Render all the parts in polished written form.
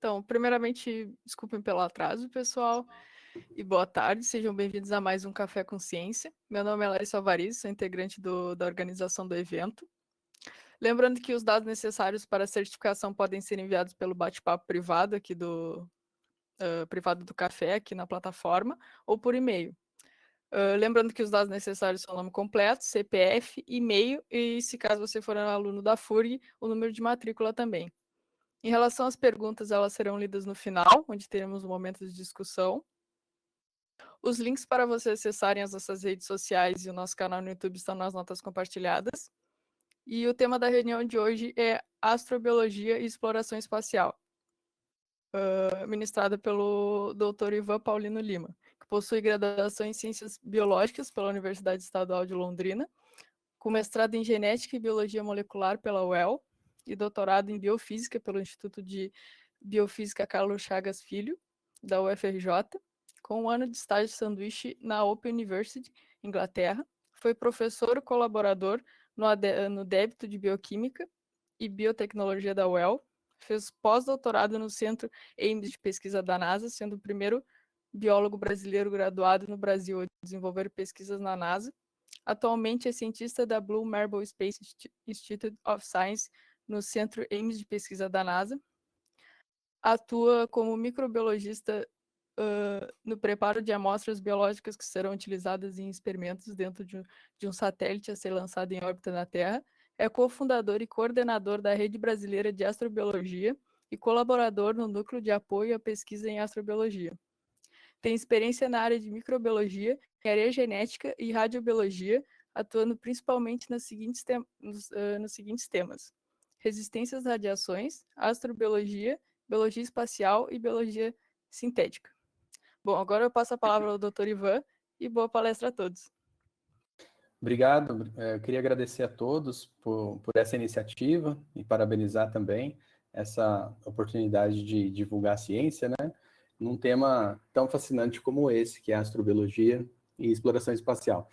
Então, primeiramente, desculpem pelo atraso, pessoal, e boa tarde, sejam bem-vindos a mais um Café com Ciência. Meu nome é Larissa Alvariz, sou integrante da organização do evento. Lembrando que os dados necessários para a certificação podem ser enviados pelo bate-papo privado aqui privado do café, aqui na plataforma, ou por e-mail. Lembrando que os dados necessários são o nome completo, CPF, e-mail, e se caso você for um aluno da FURG, o número de matrícula também. Em relação às perguntas, elas serão lidas no final, onde teremos um momento de discussão. Os links para vocês acessarem as nossas redes sociais e o nosso canal no YouTube estão nas notas compartilhadas. E o tema da reunião de hoje é Astrobiologia e Exploração Espacial, ministrada pelo Dr. Ivan Paulino Lima, que possui graduação em Ciências Biológicas pela Universidade Estadual de Londrina, com mestrado em Genética e Biologia Molecular pela UEL e doutorado em Biofísica pelo Instituto de Biofísica Carlos Chagas Filho, da UFRJ, com um ano de estágio de sanduíche na Open University, Inglaterra. Foi professor colaborador no débito de Bioquímica e Biotecnologia da UEL. Fez pós-doutorado no Centro Ames de Pesquisa da NASA, sendo o primeiro biólogo brasileiro graduado no Brasil a desenvolver pesquisas na NASA. Atualmente é cientista da Blue Marble Space Institute of Science no Centro Ames de Pesquisa da NASA. Atua como microbiologista no preparo de amostras biológicas que serão utilizadas em experimentos dentro de um satélite a ser lançado em órbita na Terra. É cofundador e coordenador da Rede Brasileira de Astrobiologia e colaborador no Núcleo de Apoio à Pesquisa em Astrobiologia. Tem experiência na área de microbiologia, engenharia genética e radiobiologia, atuando principalmente nos seguintes temas: resistência às radiações, astrobiologia, biologia espacial e biologia sintética. Bom, agora eu passo a palavra ao Dr. Ivan e boa palestra a todos. Obrigado, eu queria agradecer a todos por essa iniciativa e parabenizar também essa oportunidade de divulgar a ciência, né, num tema tão fascinante como esse, que é a astrobiologia e exploração espacial.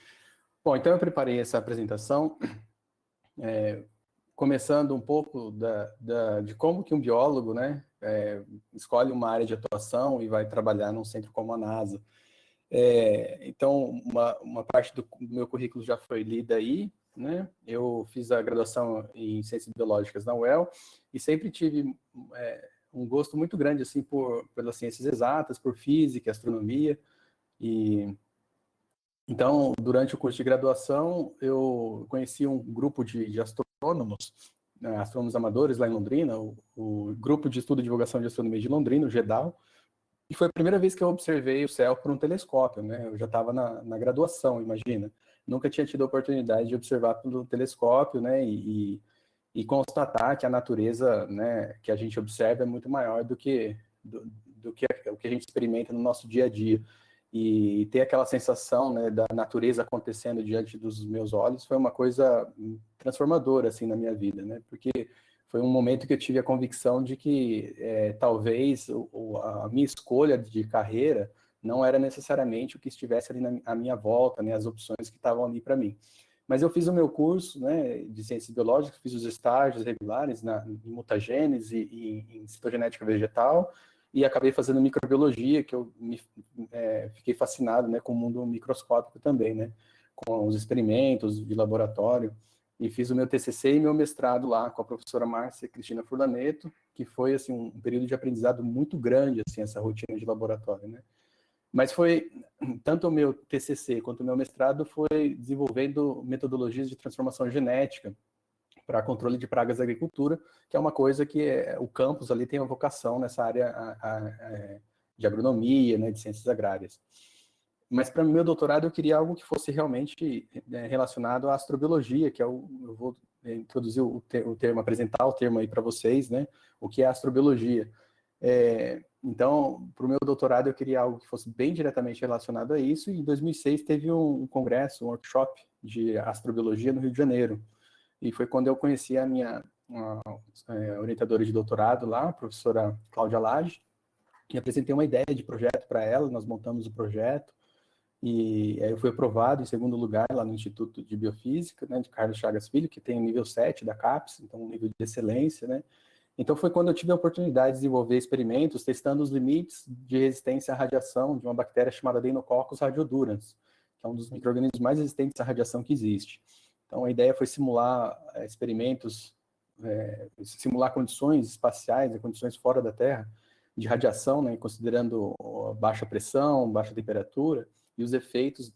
Bom, então eu preparei essa apresentação, começando um pouco de como que um biólogo, né, escolhe uma área de atuação e vai trabalhar num centro como a NASA. Então, uma parte do meu currículo já foi lida aí, né? Eu fiz a graduação em Ciências Biológicas na UEL e sempre tive um gosto muito grande assim pelas ciências exatas, por física, astronomia. E então, durante o curso de graduação, eu conheci um grupo de astrônomos, né, astrônomos amadores lá em Londrina, o Grupo de Estudo e Divulgação de Astronomia de Londrina, o GEDAL. E foi a primeira vez que eu observei o céu por um telescópio, né? Eu já estava na graduação, imagina. Nunca tinha tido a oportunidade de observar pelo telescópio, né? E constatar que a natureza, né, que a gente observa é muito maior do que o que a gente experimenta no nosso dia a dia. E ter aquela sensação, né, da natureza acontecendo diante dos meus olhos foi uma coisa transformadora, assim, na minha vida, né? Porque foi um momento que eu tive a convicção de que talvez a minha escolha de carreira não era necessariamente o que estivesse ali à minha volta, né, as opções que estavam ali para mim. Mas eu fiz o meu curso, né, de ciências biológicas, fiz os estágios regulares em mutagênese e em citogenética vegetal, e acabei fazendo microbiologia, que eu fiquei fascinado, né, com o mundo microscópico também, né, com os experimentos de laboratório. E fiz o meu TCC e meu mestrado lá com a professora Márcia Cristina Furlaneto, que foi assim um período de aprendizado muito grande, assim, essa rotina de laboratório, né? Mas foi tanto o meu TCC quanto o meu mestrado foi desenvolvendo metodologias de transformação genética para controle de pragas da agricultura, que é uma coisa que o campus ali tem uma vocação nessa área de agronomia, né, de ciências agrárias. Mas para meu doutorado eu queria algo que fosse realmente relacionado à astrobiologia, que eu vou introduzir o termo, apresentar o termo aí para vocês, né? O que é astrobiologia. Então, para o meu doutorado eu queria algo que fosse bem diretamente relacionado a isso, e em 2006 teve um congresso, um workshop de astrobiologia no Rio de Janeiro. E foi quando eu conheci a minha orientadora de doutorado lá, a professora Cláudia Lage, e apresentei uma ideia de projeto para ela, nós montamos o projeto, e aí eu fui aprovado em segundo lugar lá no Instituto de Biofísica, né, de Carlos Chagas Filho, que tem o nível 7 da CAPES, então um nível de excelência, né, Então foi quando eu tive a oportunidade de desenvolver experimentos testando os limites de resistência à radiação de uma bactéria chamada Deinococcus radiodurans, que é um dos micro-organismos mais resistentes à radiação que existe. Então a ideia foi simular experimentos, simular condições espaciais, condições fora da Terra, de radiação, né, considerando baixa pressão, baixa temperatura, e os efeitos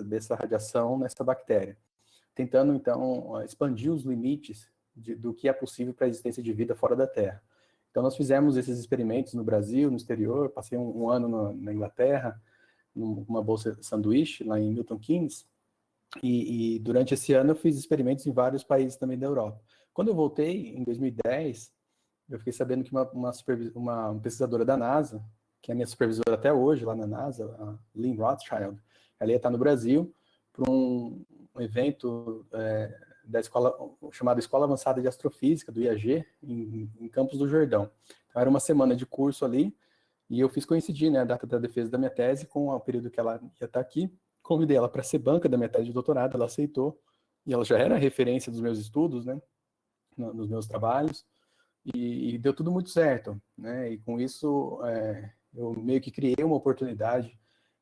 dessa radiação nessa bactéria, tentando, então, expandir os limites do que é possível para a existência de vida fora da Terra. Então, nós fizemos esses experimentos no Brasil, no exterior, passei um ano na Inglaterra, numa bolsa sanduíche, lá em Milton Keynes, e durante esse ano eu fiz experimentos em vários países também da Europa. Quando eu voltei, em 2010, eu fiquei sabendo que uma pesquisadora da NASA, que é minha supervisora até hoje lá na NASA, a Lynn Rothschild, ela ia estar no Brasil para um evento da escola chamada Escola Avançada de Astrofísica, do IAG, em Campos do Jordão. Então, era uma semana de curso ali, e eu fiz coincidir, né, a data da defesa da minha tese com o período que ela ia estar aqui. Convidei ela para ser banca da minha tese de doutorado, ela aceitou, e ela já era referência dos meus estudos, né, nos meus trabalhos, e deu tudo muito certo, né, e com isso eu meio que criei uma oportunidade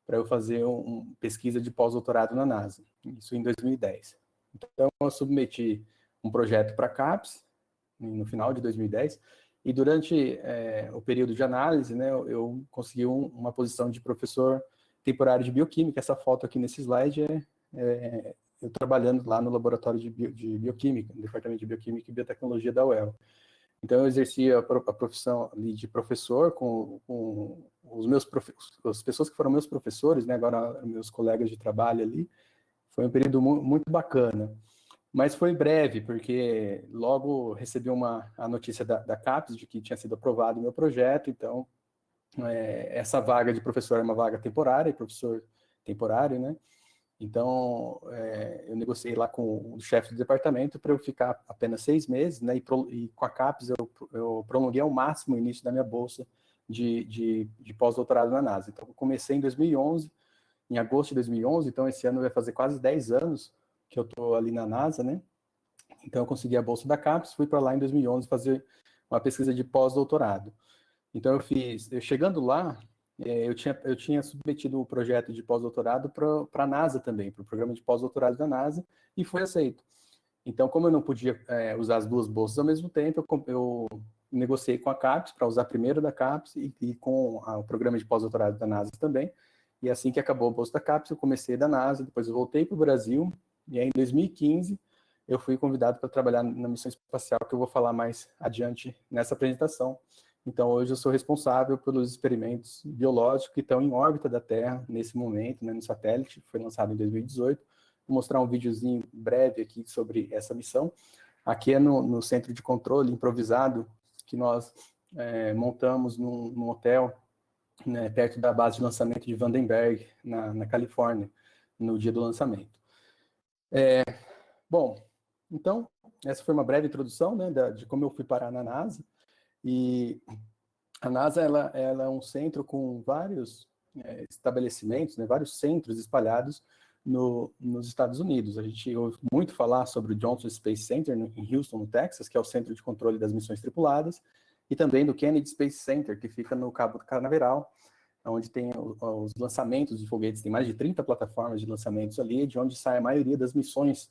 para eu fazer uma pesquisa de pós-doutorado na NASA, isso em 2010. Então, eu submeti um projeto para a CAPES, no final de 2010, e durante o período de análise, né, eu consegui uma posição de professor temporário de bioquímica. Essa foto aqui nesse slide eu trabalhando lá no laboratório de bioquímica, no departamento de bioquímica e biotecnologia da UEL. Então, eu exercia a profissão ali de professor com as pessoas que foram meus professores, né, agora meus colegas de trabalho ali. Foi um período muito bacana. Mas foi breve, porque logo recebi a notícia da CAPES de que tinha sido aprovado o meu projeto. Então, essa vaga de professor é uma vaga temporária, professor temporário, né? Então, eu negociei lá com o chefe do departamento para eu ficar apenas 6 meses, né? E com a CAPES eu prolonguei ao máximo o início da minha bolsa de pós-doutorado na NASA. Então, eu comecei em 2011, em agosto de 2011, então esse ano vai fazer quase 10 anos que eu estou ali na NASA, né? Então, eu consegui a bolsa da CAPES, fui para lá em 2011 fazer uma pesquisa de pós-doutorado. Então, chegando lá, eu tinha submetido o projeto de pós-doutorado para a NASA também, para o programa de pós-doutorado da NASA, e foi aceito. Então, como eu não podia usar as duas bolsas ao mesmo tempo, eu negociei com a CAPES para usar primeiro da CAPES e com o programa de pós-doutorado da NASA também. E assim que acabou a bolsa da CAPES, eu comecei da NASA, depois eu voltei para o Brasil, e aí em 2015 eu fui convidado para trabalhar na missão espacial, que eu vou falar mais adiante nessa apresentação. Então, hoje eu sou responsável pelos experimentos biológicos que estão em órbita da Terra nesse momento, né, no satélite, foi lançado em 2018. Vou mostrar um videozinho breve aqui sobre essa missão. Aqui é no centro de controle improvisado que nós montamos num hotel, né, perto da base de lançamento de Vandenberg, na Califórnia, no dia do lançamento. Bom, então, essa foi uma breve introdução, né, de como eu fui parar na NASA. E a NASA ela é um centro com vários estabelecimentos, né, vários centros espalhados nos Estados Unidos. A gente ouve muito falar sobre o Johnson Space Center em Houston, no Texas, que é o centro de controle das missões tripuladas, e também do Kennedy Space Center, que fica no Cabo do Canaveral, onde tem os lançamentos de foguetes. Tem mais de 30 plataformas de lançamentos ali, de onde sai a maioria das missões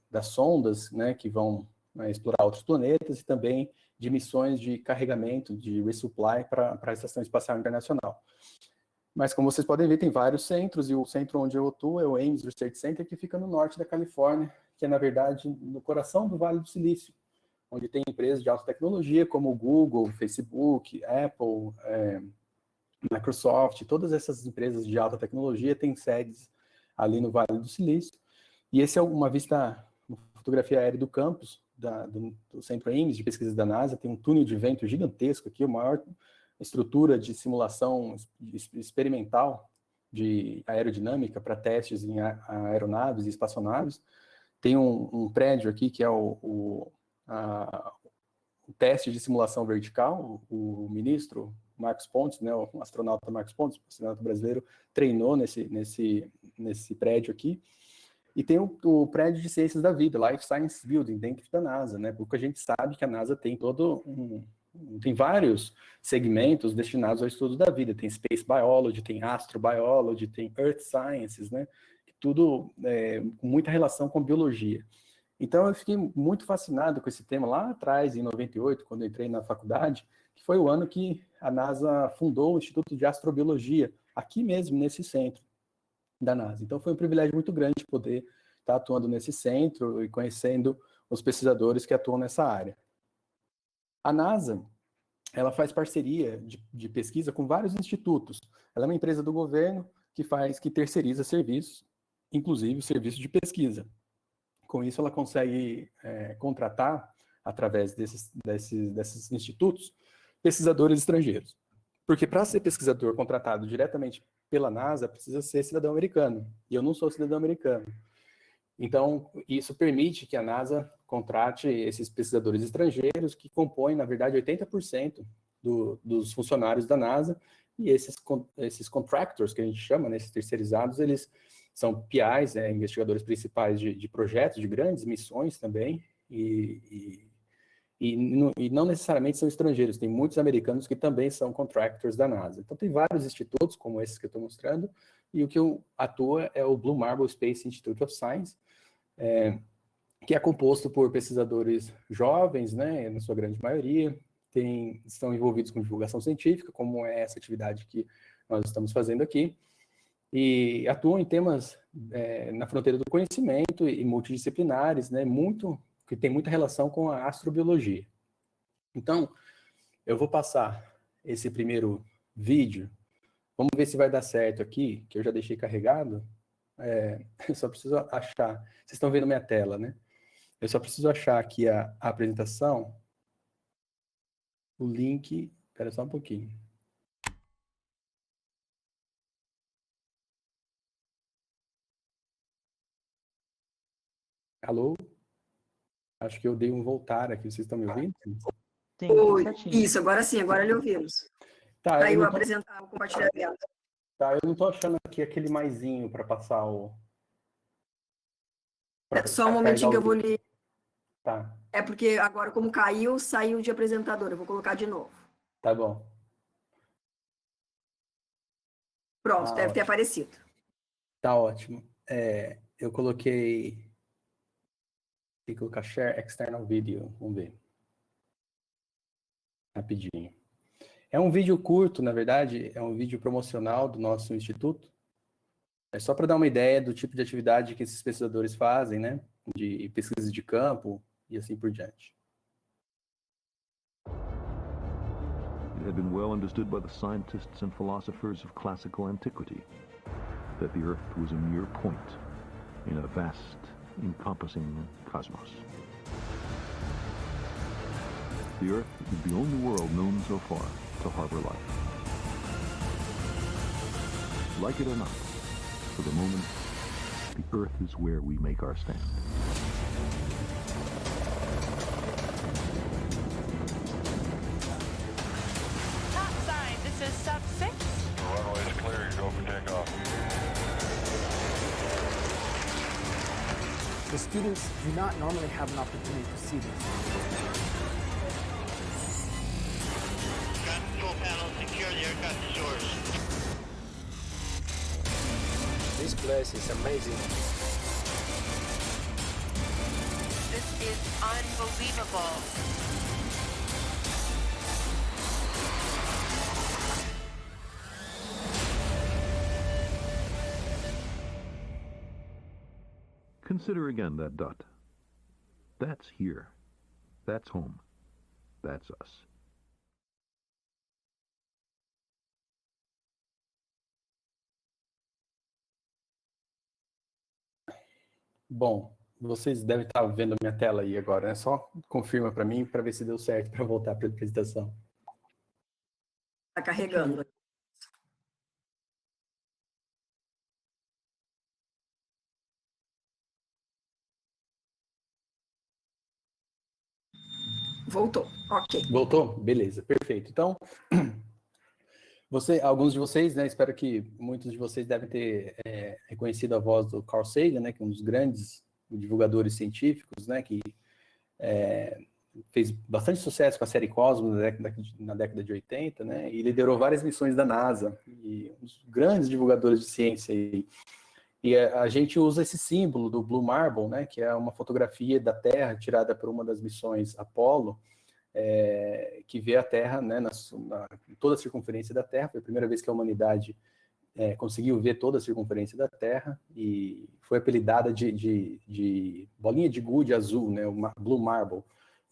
das sondas, né, que vão explorar outros planetas, e também de missões de carregamento, de resupply para a Estação Espacial Internacional. Mas, como vocês podem ver, tem vários centros, e o centro onde eu atuo é o Ames Research Center, que fica no norte da Califórnia, que é, na verdade, no coração do Vale do Silício, onde tem empresas de alta tecnologia, como Google, Facebook, Apple, Microsoft. Todas essas empresas de alta tecnologia têm sedes ali no Vale do Silício. E essa é uma fotografia aérea do campus do Centro Ames de pesquisa da NASA. Tem um túnel de vento gigantesco aqui, a maior estrutura de simulação experimental de aerodinâmica para testes em aeronaves e espaçonaves. Tem um prédio aqui que é o teste de simulação vertical. O ministro Marcos Pontes, né, o astronauta Marcos Pontes, astronauta brasileiro, treinou nesse prédio aqui. E tem o prédio de ciências da vida, Life Science Building, dentro da NASA, né? Porque a gente sabe que a NASA tem tem vários segmentos destinados ao estudo da vida. Tem Space Biology, tem Astrobiology, tem Earth Sciences, né? Tudo com muita relação com biologia. Então, eu fiquei muito fascinado com esse tema lá atrás, em 98, quando eu entrei na faculdade, que foi o ano que a NASA fundou o Instituto de Astrobiologia, aqui mesmo, nesse centro da NASA. Então, foi um privilégio muito grande poder estar atuando nesse centro e conhecendo os pesquisadores que atuam nessa área. A NASA, ela faz parceria de pesquisa com vários institutos. Ela é uma empresa do governo que terceiriza serviços, inclusive o serviço de pesquisa. Com isso, ela consegue contratar, através desses institutos, pesquisadores estrangeiros. Porque para ser pesquisador contratado diretamente pela NASA, precisa ser cidadão americano. E eu não sou cidadão americano. Então, isso permite que a NASA contrate esses pesquisadores estrangeiros, que compõem, na verdade, 80% dos funcionários da NASA. E esses contractors, que a gente chama, né, esses terceirizados, eles são PIs, investigadores principais de projetos, de grandes missões também, e não necessariamente são estrangeiros, tem muitos americanos que também são contractors da NASA. Então, tem vários institutos, como esses que eu estou mostrando, e o que eu atuo é o Blue Marble Space Institute of Science, que é composto por pesquisadores jovens, né, na sua grande maioria, estão envolvidos com divulgação científica, como é essa atividade que nós estamos fazendo aqui, e atuam em temas na fronteira do conhecimento e multidisciplinares, né, que tem muita relação com a astrobiologia. Então, eu vou passar esse primeiro vídeo. Vamos ver se vai dar certo aqui, que eu já deixei carregado. Eu só preciso achar. Vocês estão vendo minha tela, né? Eu só preciso achar aqui a apresentação, o link. Espera só um pouquinho. Alô? Acho que eu dei um voltar aqui. Vocês estão me ouvindo? Sim, Oi, certinho. isso, agora sim, agora lhe ouvimos. Tá, Aí eu eu não tô, apresentar o compartilhamento. tá, eu não tô achando aqui aquele maisinho para passar o... Só um momentinho que eu vou lhe... Tá. É porque agora, como caiu, saiu de apresentador. Eu vou colocar de novo. Tá bom. Pronto, deve ter Ótimo. aparecido. Tá ótimo. Eu coloquei... Tem que colocar Share External Video. Vamos ver. Rapidinho. É um vídeo curto, na verdade, é um vídeo promocional do nosso instituto. É só para dar uma ideia do tipo de atividade que esses pesquisadores fazem, né? De pesquisa de campo e assim por diante. It had been well understood by the scientists and philosophers of classical antiquity that the Earth was a mere point in a vast, encompassing cosmos. The Earth is the only world known so far to harbor life. Like it or not, for the moment, the Earth is where we make our stand. Topside, this is sub 6. The runway is clear, you go for takeoff. The students do not normally have an opportunity to see this. Control panel, secure the aircraft source. This place is amazing. This is unbelievable. Consider again that dot. That's here. That's home. That's us. Bom, vocês devem estar vendo a minha tela aí agora, né? Só confirma para mim, para ver se deu certo para voltar para a apresentação. Está carregando. Voltou, ok. Voltou? Beleza, perfeito. Então, Alguns de vocês, né, espero que muitos de vocês devem ter reconhecido a voz do Carl Sagan, né, que é um dos grandes divulgadores científicos, né, que fez bastante sucesso com a série Cosmos na década de 80, né, e liderou várias missões da NASA, e um dos grandes divulgadores de ciência. E a gente usa esse símbolo do Blue Marble, né, que é uma fotografia da Terra tirada por uma das missões Apollo, que vê a Terra, né, em toda a circunferência da Terra. Foi a primeira vez que a humanidade conseguiu ver toda a circunferência da Terra, e foi apelidada de bolinha de gude azul, né, o Blue Marble.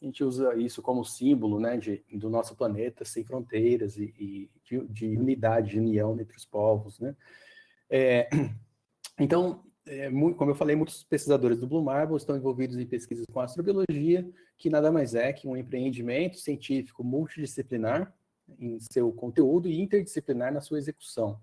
A gente usa isso como símbolo, né, do nosso planeta sem fronteiras e de unidade, de união entre os povos, né. Então, como eu falei, muitos pesquisadores do Blue Marble estão envolvidos em pesquisas com astrobiologia, que nada mais é que um empreendimento científico multidisciplinar em seu conteúdo e interdisciplinar na sua execução,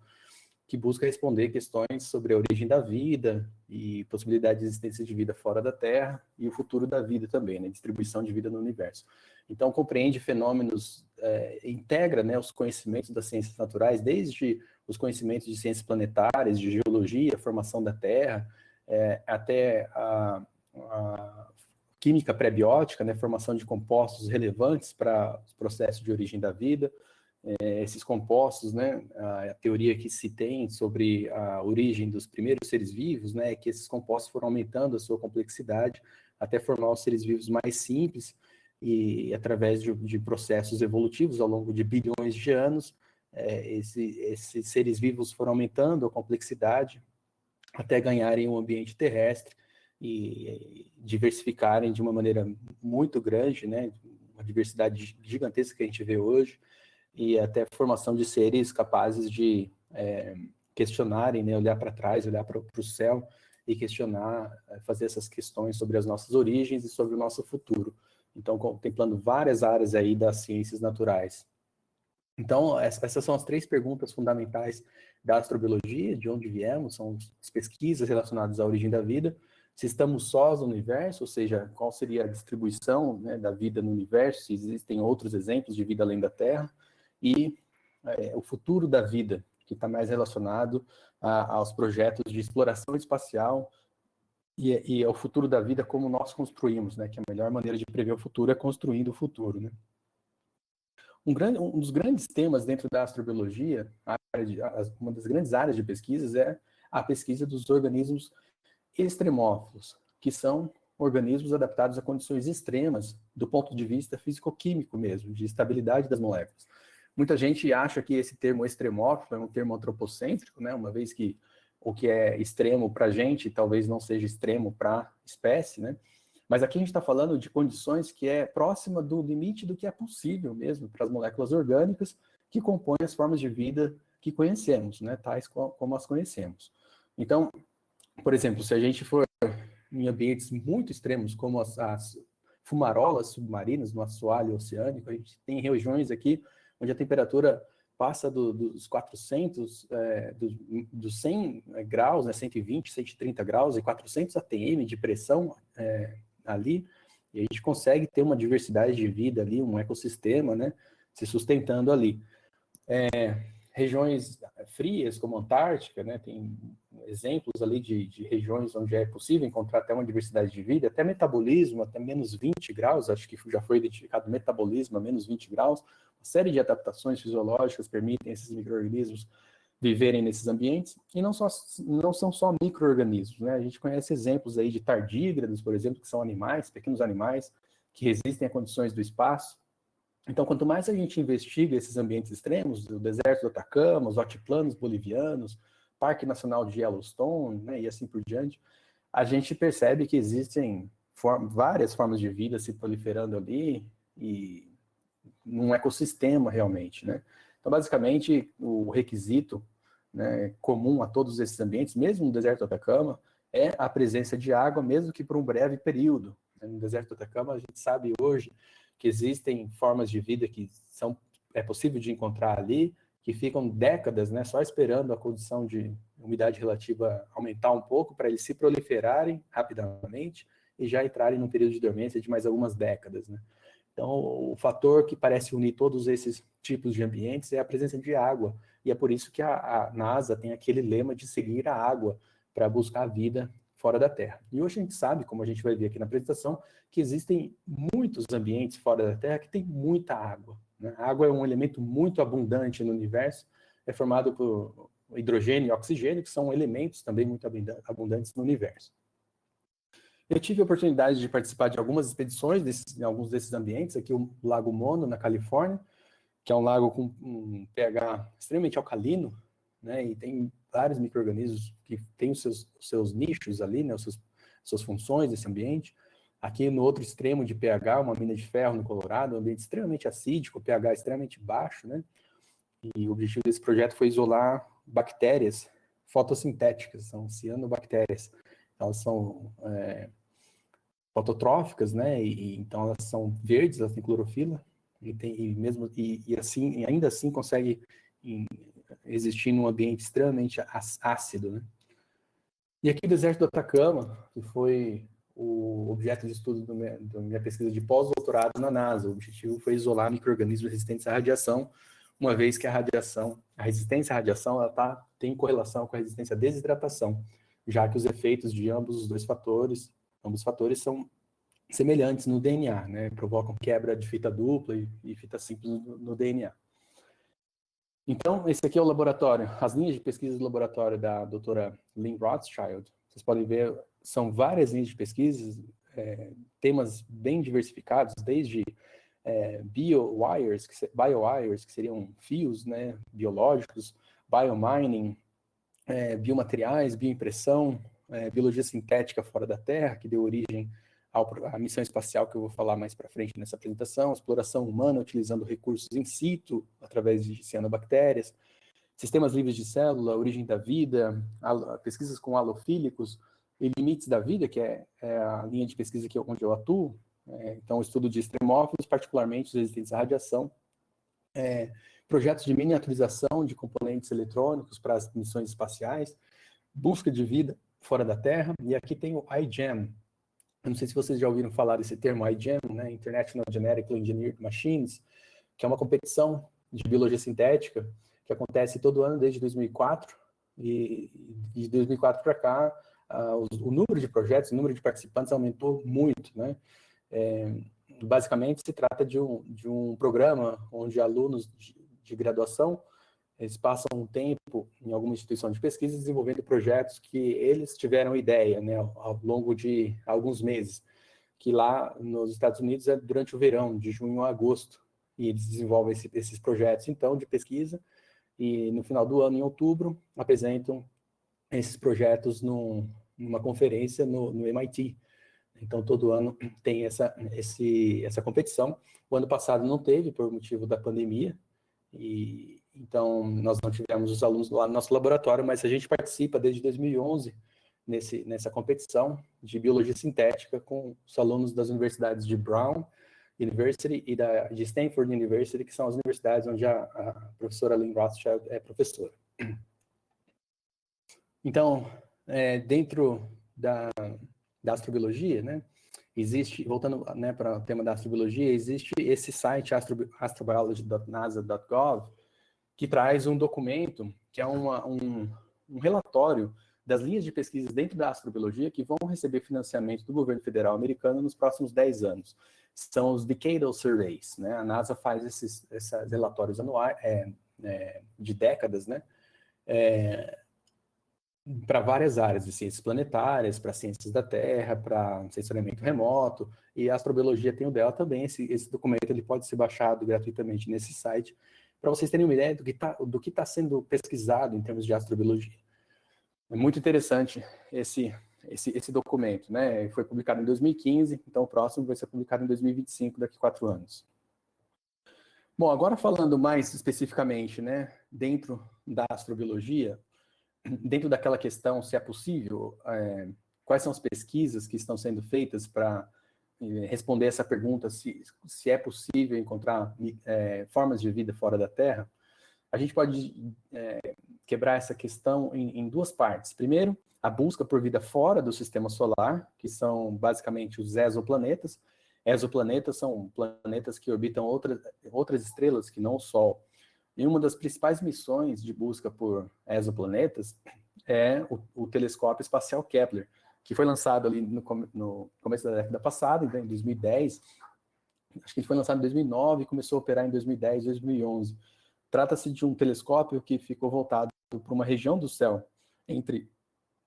que busca responder questões sobre a origem da vida e possibilidade de existência de vida fora da Terra e o futuro da vida também, né, distribuição de vida no universo. Então, compreende fenômenos, integra, né, os conhecimentos das ciências naturais, desde os conhecimentos de ciências planetárias, de geologia, formação da Terra, até a química pré-biótica, né, formação de compostos relevantes para os processos de origem da vida. Esses compostos, né, a teoria que se tem sobre a origem dos primeiros seres vivos, né, é que esses compostos foram aumentando a sua complexidade até formar os seres vivos mais simples, e através de processos evolutivos ao longo de bilhões de anos, esses seres vivos foram aumentando a complexidade até ganharem um ambiente terrestre e diversificarem de uma maneira muito grande, né, uma diversidade gigantesca que a gente vê hoje, e até a formação de seres capazes de questionarem, né, olhar para trás, olhar para o céu e questionar, fazer essas questões sobre as nossas origens e sobre o nosso futuro. Então, contemplando várias áreas aí das ciências naturais. Então, essas são as 3 perguntas fundamentais da astrobiologia: de onde viemos, são as pesquisas relacionadas à origem da vida, se estamos sós no universo, ou seja, qual seria a distribuição, né, da vida no universo, se existem outros exemplos de vida além da Terra, e o futuro da vida, que está mais relacionado aos projetos de exploração espacial e ao futuro da vida como nós construímos, né, que a melhor maneira de prever o futuro é construindo o futuro, né. Um dos grandes temas dentro da astrobiologia, uma das grandes áreas de pesquisas é a pesquisa dos organismos extremófilos, que são organismos adaptados a condições extremas do ponto de vista físico-químico mesmo, de estabilidade das moléculas. Muita gente acha que esse termo extremófilo é um termo antropocêntrico, né, uma vez que o que é extremo para a gente talvez não seja extremo para a espécie, né? Mas aqui a gente está falando de condições que é próxima do limite do que é possível mesmo para as moléculas orgânicas que compõem as formas de vida que conhecemos, né, tais como as conhecemos. Então, por exemplo, se a gente for em ambientes muito extremos, como as fumarolas submarinas no assoalho oceânico, a gente tem regiões aqui onde a temperatura passa dos 400, dos 100 graus, né, 120, 130 graus, e 400 atm de pressão ali, e a gente consegue ter uma diversidade de vida ali, um ecossistema, né, se sustentando ali. Regiões frias, como a Antártica, né, tem exemplos ali de regiões onde é possível encontrar até uma diversidade de vida, até metabolismo, até menos 20 graus, acho que já foi identificado metabolismo a menos 20 graus, uma série de adaptações fisiológicas permitem esses micro-organismos viverem nesses ambientes, e não são só micro-organismos, né, a gente conhece exemplos aí de tardígrados, por exemplo, que são animais, pequenos animais, que resistem a condições do espaço. Então, quanto mais a gente investiga esses ambientes extremos, o deserto do Atacama, os altiplanos bolivianos, Parque Nacional de Yellowstone, né, e assim por diante, a gente percebe que existem várias formas de vida se proliferando ali e num ecossistema realmente, né? Então, basicamente, o requisito, né, comum a todos esses ambientes, mesmo no deserto do Atacama, é a presença de água, mesmo que por um breve período. No deserto do Atacama, a gente sabe hoje que existem formas de vida que é possível de encontrar ali, que ficam décadas, né, só esperando a condição de umidade relativa aumentar um pouco para eles se proliferarem rapidamente e já entrarem num período de dormência de mais algumas décadas, né? Então, o fator que parece unir todos esses tipos de ambientes é a presença de água, e é por isso que a NASA tem aquele lema de seguir a água para buscar a vida fora da Terra. E hoje a gente sabe, como a gente vai ver aqui na apresentação, que existem muitos ambientes fora da Terra que tem muita água, né? A água é um elemento muito abundante no universo, é formado por hidrogênio e oxigênio, que são elementos também muito abundantes no universo. Eu tive a oportunidade de participar de algumas expedições em alguns desses ambientes, aqui o Lago Mono, na Califórnia, que é um lago com um pH extremamente alcalino, né, e tem vários micro-organismos que têm os seus nichos ali, né, suas funções nesse ambiente. Aqui no outro extremo de pH, uma mina de ferro no Colorado, um ambiente extremamente acídico, pH extremamente baixo, né, e o objetivo desse projeto foi isolar bactérias fotossintéticas, são cianobactérias. Elas são fototróficas, né? E então elas são verdes, elas têm clorofila e ainda assim consegue existir num ambiente extremamente ácido, né? E aqui o deserto do Atacama, que foi o objeto de estudo da minha pesquisa de pós-doutorado na NASA. O objetivo foi isolar micro-organismos resistentes à radiação, uma vez que a resistência à radiação, ela tem correlação com a resistência à desidratação, já que os efeitos de ambos os fatores são semelhantes no DNA, né? Provocam quebra de fita dupla e fita simples no DNA. Então, esse aqui é o laboratório, as linhas de pesquisa do laboratório da doutora Lynn Rothschild. Vocês podem ver, são várias linhas de pesquisa, temas bem diversificados, desde biowires, que seriam fios, né, biológicos, biomining, biomateriais, bioimpressão, biologia sintética fora da Terra, que deu origem à missão espacial que eu vou falar mais para frente nessa apresentação, exploração humana utilizando recursos in situ, através de cianobactérias, sistemas livres de célula, origem da vida, pesquisas com halofílicos e limites da vida, que é a linha de pesquisa onde eu atuo. Então, o estudo de extremófilos, particularmente os resistentes à radiação, projetos de miniaturização de componentes eletrônicos para as missões espaciais, busca de vida fora da Terra, e aqui tem o iGEM. Eu não sei se vocês já ouviram falar desse termo iGEM, né? International Genetically Engineered Machines, que é uma competição de biologia sintética que acontece todo ano desde 2004, e de 2004 para cá, o número de projetos, o número de participantes aumentou muito, né? Basicamente, se trata de um programa onde alunos de graduação, eles passam um tempo em alguma instituição de pesquisa desenvolvendo projetos que eles tiveram ideia, né, ao longo de alguns meses, que lá nos Estados Unidos é durante o verão, de junho a agosto, e eles desenvolvem esses projetos, então, de pesquisa, e no final do ano, em outubro, apresentam esses projetos numa conferência no MIT. Então, todo ano tem essa competição. O ano passado não teve, por motivo da pandemia, e então nós não tivemos os alunos lá no nosso laboratório, mas a gente participa desde 2011 nessa competição de biologia sintética com os alunos das universidades de Brown University e de Stanford University, que são as universidades onde a professora Lynn Rothschild é professora. Então, dentro da astrobiologia, né, existe, voltando, né, para o tema da astrobiologia, existe esse site astrobiology.nasa.gov, que traz um documento que é um relatório das linhas de pesquisa dentro da astrobiologia que vão receber financiamento do governo federal americano nos próximos 10 anos. São os Decadal Surveys, né? A NASA faz esses relatórios anuais, de décadas, né? Para várias áreas de ciências planetárias, para ciências da Terra, para sensoriamento remoto, e a astrobiologia tem o dela também. Esse documento ele pode ser baixado gratuitamente nesse site, para vocês terem uma ideia do que está sendo pesquisado em termos de astrobiologia. É muito interessante esse documento, né? Foi publicado em 2015, então o próximo vai ser publicado em 2025, daqui a 4 anos. Bom, agora falando mais especificamente, né, dentro da astrobiologia, dentro daquela questão se é possível, quais são as pesquisas que estão sendo feitas para responder essa pergunta, se é possível encontrar formas de vida fora da Terra, a gente pode quebrar essa questão em duas partes. Primeiro, a busca por vida fora do sistema solar, que são basicamente os exoplanetas. Exoplanetas são planetas que orbitam outras estrelas que não o Sol. E uma das principais missões de busca por exoplanetas é o telescópio espacial Kepler, que foi lançado ali no começo da década passada, então, em 2010. Acho que ele foi lançado em 2009 e começou a operar em 2010, 2011. Trata-se de um telescópio que ficou voltado para uma região do céu entre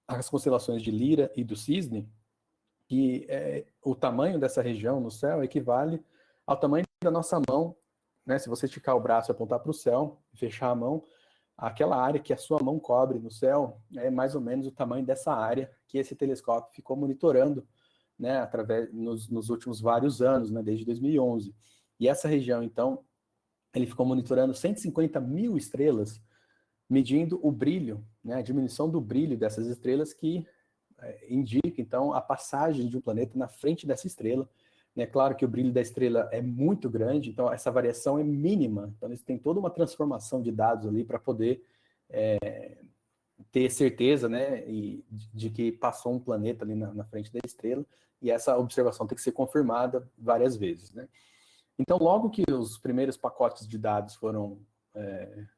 as constelações de Lira e do Cisne, e o tamanho dessa região no céu equivale ao tamanho da nossa mão, né? Se você esticar o braço e apontar para o céu, fechar a mão, aquela área que a sua mão cobre no céu é mais ou menos o tamanho dessa área que esse telescópio ficou monitorando, né, nos últimos vários anos, né, desde 2011. E essa região, então, ele ficou monitorando 150 mil estrelas, medindo o brilho, né, a diminuição do brilho dessas estrelas, que indica, então, a passagem de um planeta na frente dessa estrela. É claro que o brilho da estrela é muito grande, então essa variação é mínima. Então, eles têm toda uma transformação de dados ali para poder ter certeza, né, de que passou um planeta ali na frente da estrela, e essa observação tem que ser confirmada várias vezes, né? Então, logo que os primeiros pacotes de dados foram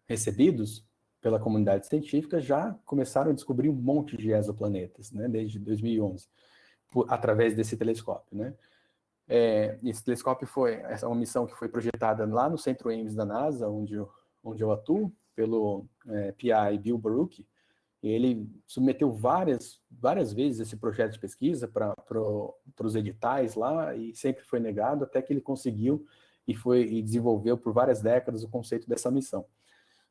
recebidos pela comunidade científica, já começaram a descobrir um monte de exoplanetas, né, desde 2011, através desse telescópio, né? Esse telescópio essa é uma missão que foi projetada lá no Centro Ames da NASA, onde eu atuo, pelo PI Bill Baruch. E ele submeteu várias vezes esse projeto de pesquisa para os editais lá, e sempre foi negado, até que ele conseguiu e desenvolveu por várias décadas o conceito dessa missão.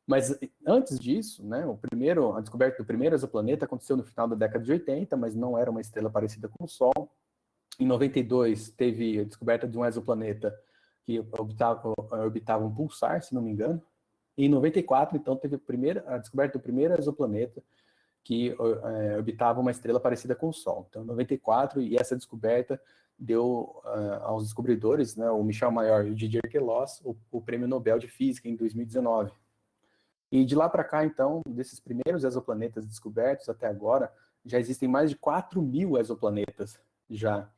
Mas antes disso, né, a descoberta do primeiro exoplaneta aconteceu no final da década de 80, mas não era uma estrela parecida com o Sol. Em 92, teve a descoberta de um exoplaneta que orbitava um pulsar, se não me engano. E em 94, então, teve a descoberta do primeiro exoplaneta que orbitava uma estrela parecida com o Sol. Então, em 94, e essa descoberta deu aos descobridores, né, o Michel Mayor e o Didier Queloz, o Prêmio Nobel de Física em 2019. E de lá para cá, então, desses primeiros exoplanetas descobertos até agora, já existem mais de 4.000 exoplanetas já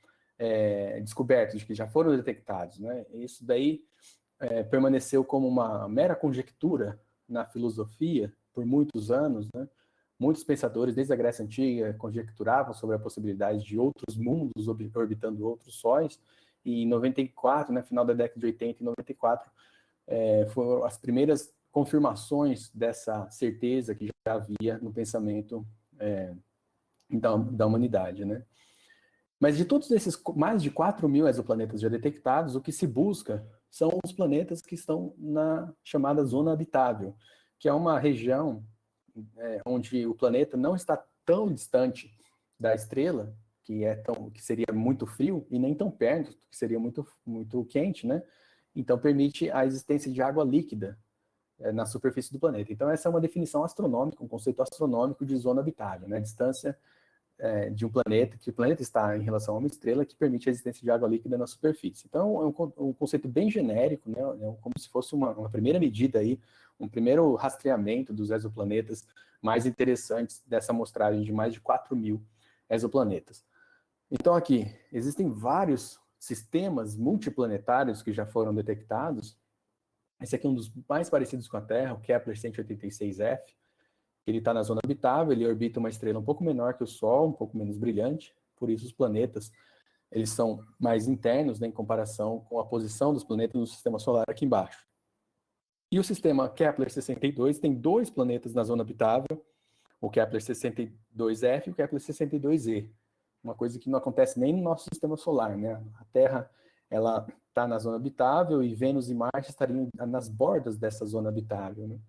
descobertos, que já foram detectados, né? Isso daí permaneceu como uma mera conjectura na filosofia por muitos anos, né? Muitos pensadores, desde a Grécia Antiga, conjecturavam sobre a possibilidade de outros mundos orbitando outros sóis, e em 94, né, final da década de 80 e 94, foram as primeiras confirmações dessa certeza que já havia no pensamento da humanidade, né? Mas de todos esses mais de 4.000 exoplanetas já detectados, o que se busca são os planetas que estão na chamada zona habitável, que é uma região onde o planeta não está tão distante da estrela, que seria muito frio, e nem tão perto, que seria muito, muito quente, né? Então permite a existência de água líquida na superfície do planeta. Então essa é uma definição astronômica, um conceito astronômico de zona habitável, né? A distância de um planeta, que o planeta está em relação a uma estrela, que permite a existência de água líquida na superfície. Então é um conceito bem genérico, né? Como se fosse uma primeira medida aí, um primeiro rastreamento dos exoplanetas mais interessantes dessa amostragem de mais de 4.000 exoplanetas. Então aqui, existem vários sistemas multiplanetários que já foram detectados. Esse aqui é um dos mais parecidos com a Terra, o Kepler 186f. Ele está na zona habitável, ele orbita uma estrela um pouco menor que o Sol, um pouco menos brilhante, por isso os planetas eles são mais internos, né, em comparação com a posição dos planetas no sistema solar aqui embaixo. E o sistema Kepler 62 tem dois planetas na zona habitável, o Kepler 62f e o Kepler 62e. Uma coisa que não acontece nem no nosso sistema solar, né? A Terra ela está na zona habitável e Vênus e Marte estariam nas bordas dessa zona habitável, né?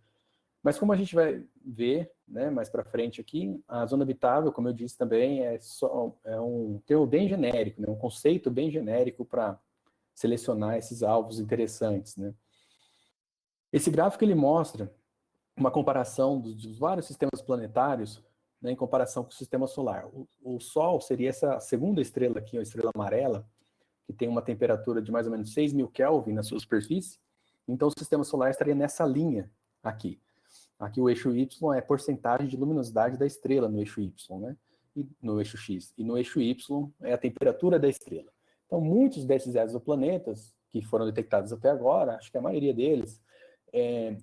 Mas como a gente vai ver, né, mais para frente aqui, a zona habitável, como eu disse também, é um termo bem genérico, né, um conceito bem genérico para selecionar esses alvos interessantes, né? Esse gráfico ele mostra uma comparação dos vários sistemas planetários, né, em comparação com o sistema solar. O Sol seria essa segunda estrela aqui, a estrela amarela, que tem uma temperatura de mais ou menos 6.000 Kelvin na sua superfície. Então o sistema solar estaria nessa linha aqui. Aqui o eixo Y é a porcentagem de luminosidade da estrela no eixo Y, né? E no eixo X. E no eixo Y é a temperatura da estrela. Então, muitos desses exoplanetas que foram detectados até agora, acho que a maioria deles,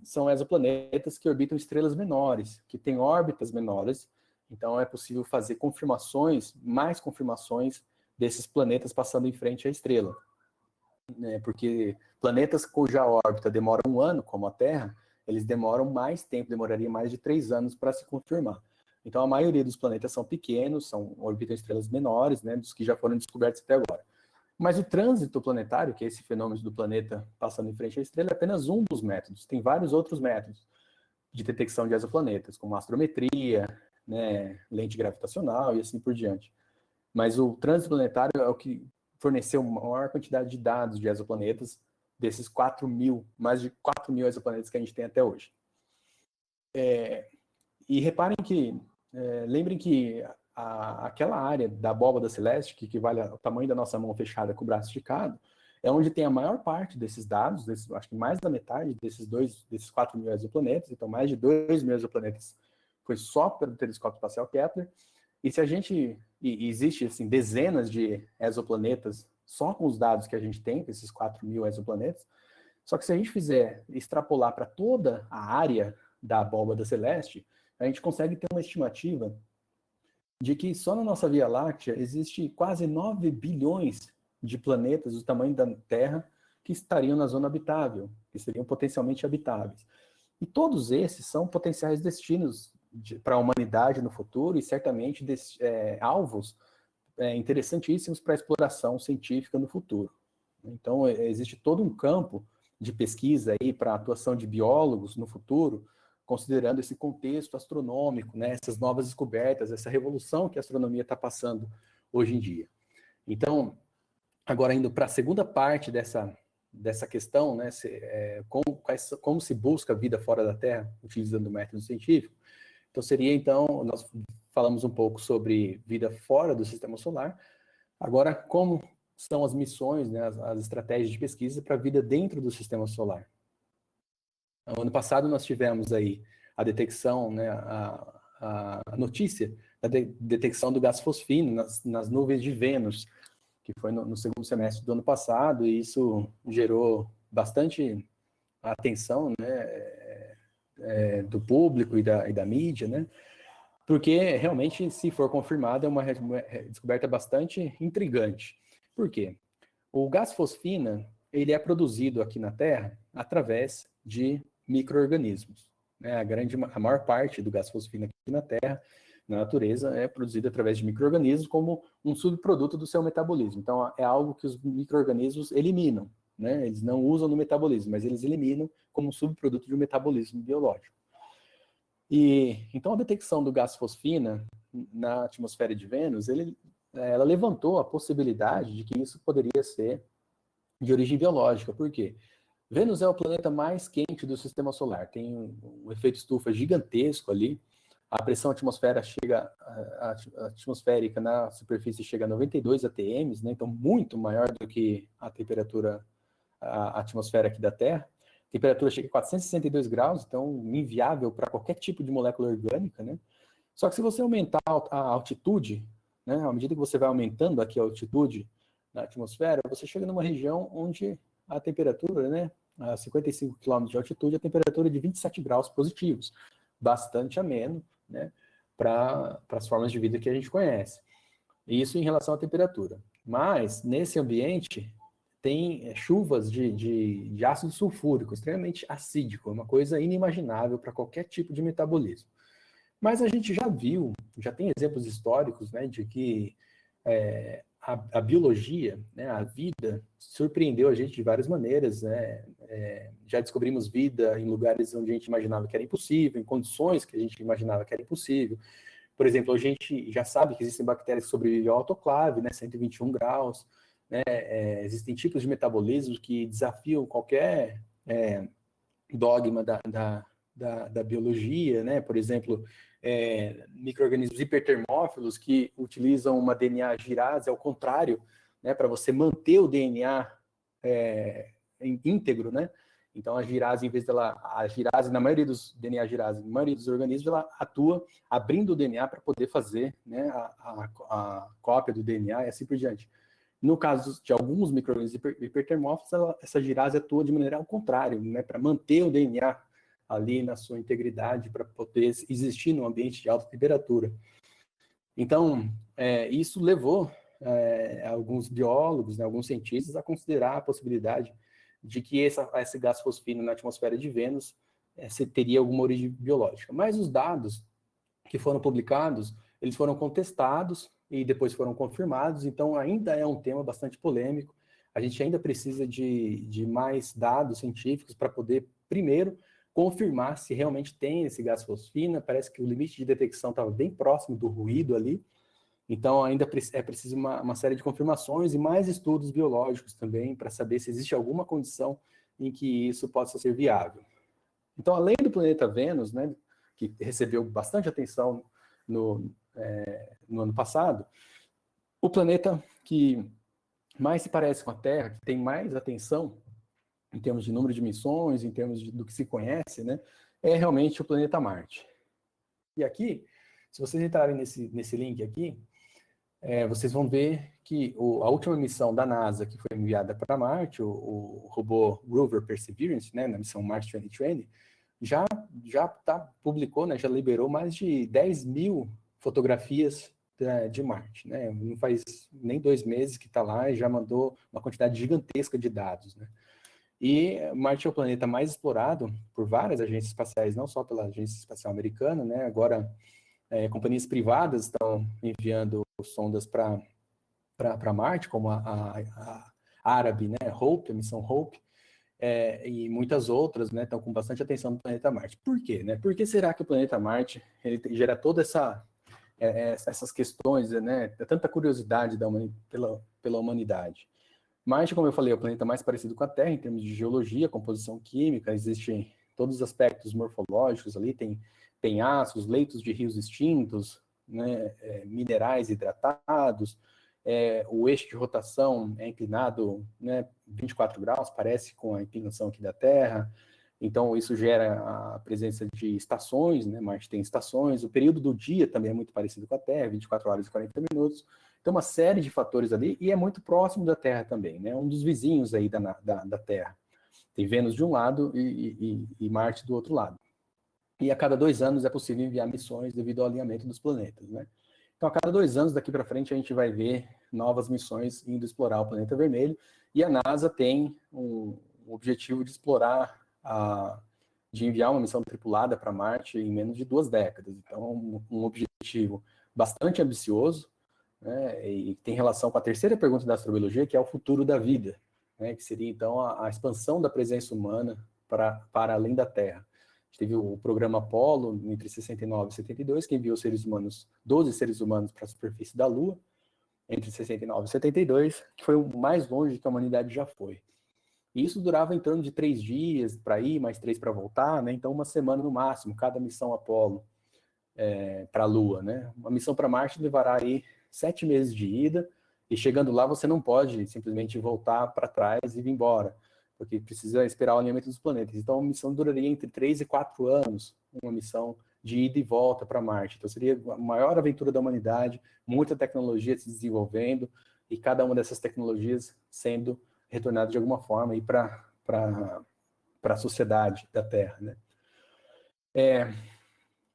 são exoplanetas que orbitam estrelas menores, que têm órbitas menores. Então, é possível fazer mais confirmações desses planetas passando em frente à estrela. Porque planetas cuja órbita demora 1 ano, como a Terra, eles demoram mais tempo, demoraria mais de 3 anos para se confirmar. Então, a maioria dos planetas são pequenos, orbitam estrelas menores, né, dos que já foram descobertos até agora. Mas o trânsito planetário, que é esse fenômeno do planeta passando em frente à estrela, é apenas um dos métodos. Tem vários outros métodos de detecção de exoplanetas, como astrometria, né, lente gravitacional e assim por diante. Mas o trânsito planetário é o que forneceu a maior quantidade de dados de exoplanetas, desses mais de 4 mil exoplanetas que a gente tem até hoje. E reparem que, lembrem que aquela área da abóbada celeste, que equivale ao tamanho da nossa mão fechada com o braço esticado, é onde tem a maior parte desses dados, acho que mais da metade desses 4 mil exoplanetas, então mais de 2 mil exoplanetas foi só pelo telescópio espacial Kepler. E se a gente, existe assim, dezenas de exoplanetas só com os dados que a gente tem, esses 4 mil exoplanetas, só que se a gente fizer extrapolar para toda a área da abóbada celeste, a gente consegue ter uma estimativa de que só na nossa Via Láctea existe quase 9 bilhões de planetas do tamanho da Terra que estariam na zona habitável, que seriam potencialmente habitáveis. E todos esses são potenciais destinos para a humanidade no futuro e certamente alvos interessantíssimos para a exploração científica no futuro. Então, existe todo um campo de pesquisa aí para a atuação de biólogos no futuro, considerando esse contexto astronômico, né, essas novas descobertas, essa revolução que a astronomia está passando hoje em dia. Então, agora indo para a segunda parte dessa questão, né, como se busca a vida fora da Terra, utilizando o método científico. Então, nós falamos um pouco sobre vida fora do Sistema Solar. Agora, como são as missões, né, as estratégias de pesquisa para a vida dentro do Sistema Solar? No ano passado, nós tivemos aí a detecção, né, a notícia da detecção do gás fosfino nas nuvens de Vênus, que foi no segundo semestre do ano passado, e isso gerou bastante atenção, né, do público e da mídia, né? Porque realmente, se for confirmado, é uma descoberta bastante intrigante. Por quê? O gás fosfina, ele é produzido aqui na Terra através de micro-organismos, né? A maior parte do gás fosfina aqui na Terra, na natureza, é produzido através de micro-organismos como um subproduto do seu metabolismo. Então, é algo que os micro-organismos eliminam, né? Eles não usam no metabolismo, mas eles eliminam como um subproduto de um metabolismo biológico. E então a detecção do gás fosfina na atmosfera de Vênus, ela levantou a possibilidade de que isso poderia ser de origem biológica. Por quê? Vênus é o planeta mais quente do Sistema Solar, tem um efeito estufa gigantesco ali, a pressão atmosférica na superfície chega a 92 atm, né? Então muito maior do que a temperatura a atmosfera aqui da Terra. A temperatura chega a 462 graus, então inviável para qualquer tipo de molécula orgânica, né? Só que se você aumentar a altitude, né, à medida que você vai aumentando aqui a altitude na atmosfera, você chega numa região onde a temperatura, né, a 55 km de altitude, a temperatura é de 27 graus positivos, bastante ameno, né, para as formas de vida que a gente conhece. Isso em relação à temperatura. Mas, nesse ambiente, tem chuvas de ácido sulfúrico, extremamente acídico, uma coisa inimaginável para qualquer tipo de metabolismo. Mas a gente já tem exemplos históricos, né, de que a biologia, né, a vida, surpreendeu a gente de várias maneiras, né? Já descobrimos vida em lugares onde a gente imaginava que era impossível, em condições que a gente imaginava que era impossível. Por exemplo, a gente já sabe que existem bactérias que sobrevivem ao autoclave, né, 121 graus, né? Existem tipos de metabolismo que desafiam qualquer dogma da biologia, né? Por exemplo, micro-organismos hipertermófilos que utilizam uma DNA girase ao contrário, né? Para você manter o DNA íntegro, né? Então a girase, na maioria dos DNA girase, na maioria dos organismos, ela atua abrindo o DNA para poder fazer, né, a cópia do DNA e assim por diante. No caso de alguns micro-organismos hipertermófilos, essa girase atua de maneira ao contrário, né, para manter o DNA ali na sua integridade, para poder existir num ambiente de alta temperatura. Então, isso levou alguns biólogos, né, alguns cientistas, a considerar a possibilidade de que esse gás fosfino na atmosfera de Vênus teria alguma origem biológica. Mas os dados que foram publicados, eles foram contestados e depois foram confirmados, então ainda é um tema bastante polêmico. A gente ainda precisa de mais dados científicos para poder, primeiro, confirmar se realmente tem esse gás fosfina. Parece que o limite de detecção estava bem próximo do ruído ali, então ainda é preciso uma série de confirmações e mais estudos biológicos também para saber se existe alguma condição em que isso possa ser viável. Então, além do planeta Vênus, né, que recebeu bastante atenção no ano passado, o planeta que mais se parece com a Terra, que tem mais atenção em termos de número de missões, em termos do que se conhece, né, é realmente o planeta Marte. E aqui, se vocês entrarem nesse link aqui, vocês vão ver que a última missão da NASA que foi enviada para Marte, o robô Rover Perseverance, né, na missão Mars 2020, já publicou, né, já liberou mais de 10 mil fotografias de Marte, né? Não faz nem 2 meses que está lá e já mandou uma quantidade gigantesca de dados, né? E Marte é o planeta mais explorado por várias agências espaciais, não só pela Agência Espacial Americana, né? Agora, companhias privadas estão enviando sondas para Marte, como a árabe, né? Hope, a missão Hope, e muitas outras, né, estão com bastante atenção no planeta Marte. Por quê? Né? Por que será que o planeta Marte ele gera toda essas questões, né, tanta curiosidade pela humanidade? Marte, como eu falei, é o planeta mais parecido com a Terra em termos de geologia, composição química, existem todos os aspectos morfológicos ali, tem penhascos, leitos de rios extintos, né, minerais hidratados, o eixo de rotação é inclinado, né, 24 graus, parece com a inclinação aqui da Terra, então isso gera a presença de estações, né, Marte tem estações, o período do dia também é muito parecido com a Terra, 24 horas e 40 minutos, então uma série de fatores ali, e é muito próximo da Terra também, né, um dos vizinhos aí da Terra. Tem Vênus de um lado e Marte do outro lado. E a cada 2 anos é possível enviar missões devido ao alinhamento dos planetas, né? Então, a cada 2 anos, daqui para frente, a gente vai ver novas missões indo explorar o planeta vermelho, e a NASA tem um objetivo de de enviar uma missão tripulada para Marte em menos de 2 décadas. Então, um objetivo bastante ambicioso, né, e tem relação com a terceira pergunta da astrobiologia, que é o futuro da vida, né, que seria, então, a expansão da presença humana para além da Terra. A gente teve o programa Apollo, entre 69 e 72, que enviou 12 seres humanos para a superfície da Lua, entre 69 e 72, que foi o mais longe que a humanidade já foi. E isso durava em torno de 3 dias para ir, mais 3 para voltar, né? Então 1 semana no máximo, cada missão Apollo para a Lua, né? Uma missão para Marte levará aí 7 meses de ida, e chegando lá você não pode simplesmente voltar para trás e vir embora, porque precisa esperar o alinhamento dos planetas. Então, a missão duraria entre 3 e 4 anos, uma missão de ida e volta para Marte. Então, seria a maior aventura da humanidade, muita tecnologia se desenvolvendo, e cada uma dessas tecnologias sendo retornada de alguma forma para a sociedade da Terra, né?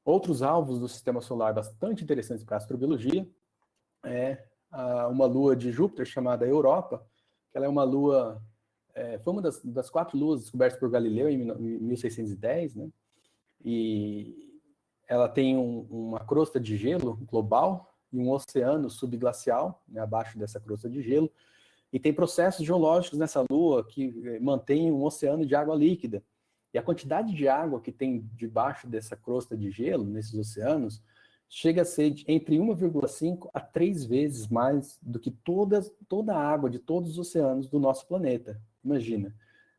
Outros alvos do Sistema Solar bastante interessantes para a astrobiologia uma lua de Júpiter chamada Europa, que ela é uma lua... foi uma das 4 luas descobertas por Galileu em 1610, né? E ela tem uma crosta de gelo global e um oceano subglacial, né, abaixo dessa crosta de gelo, e tem processos geológicos nessa lua que mantém um oceano de água líquida. E a quantidade de água que tem debaixo dessa crosta de gelo, nesses oceanos, chega a ser entre 1,5 a 3 vezes mais do que toda a água de todos os oceanos do nosso planeta. Imagina,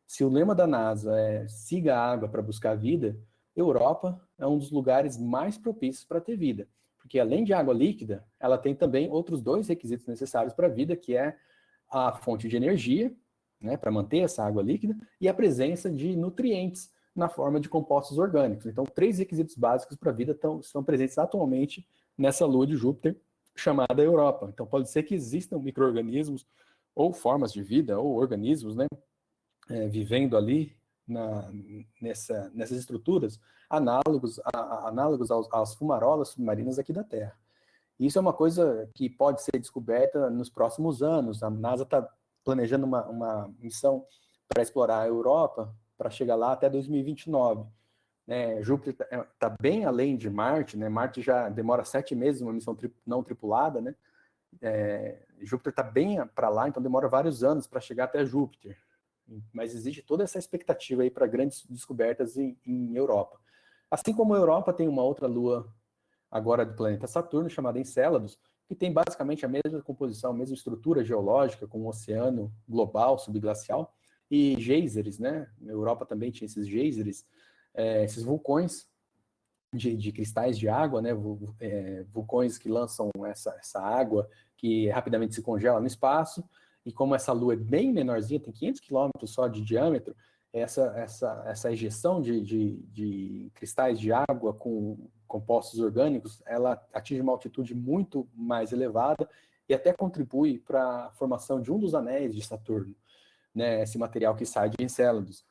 se o lema da NASA é siga a água para buscar vida, Europa é um dos lugares mais propícios para ter vida. Porque além de água líquida, ela tem também outros 2 requisitos necessários para a vida, que é a fonte de energia, né, para manter essa água líquida, e a presença de nutrientes na forma de compostos orgânicos. Então, 3 requisitos básicos para a vida estão presentes atualmente nessa lua de Júpiter, chamada Europa. Então, pode ser que existam micro-organismos ou formas de vida, ou organismos, né, vivendo ali nessas estruturas, análogos às fumarolas submarinas aqui da Terra. Isso é uma coisa que pode ser descoberta nos próximos anos. A NASA está planejando uma missão para explorar a Europa, para chegar lá até 2029. Júpiter está bem além de Marte, né? Marte já demora 7 meses, uma missão não tripulada, né? Júpiter está bem para lá, então demora vários anos para chegar até Júpiter. Mas existe toda essa expectativa aí para grandes descobertas em Europa. Assim como a Europa tem uma outra lua agora do planeta Saturno, chamada Encélados, que tem basicamente a mesma composição, a mesma estrutura geológica, com um oceano global, subglacial, e geysers, né? Na Europa também tinha esses geysers, esses vulcões de cristais de água, né? Vulcões que lançam essa água que rapidamente se congela no espaço, e como essa lua é bem menorzinha, tem 500 quilômetros só de diâmetro, essa ejeção de cristais de água com compostos orgânicos, ela atinge uma altitude muito mais elevada e até contribui para a formação de um dos anéis de Saturno, né, esse material que sai de Encélados.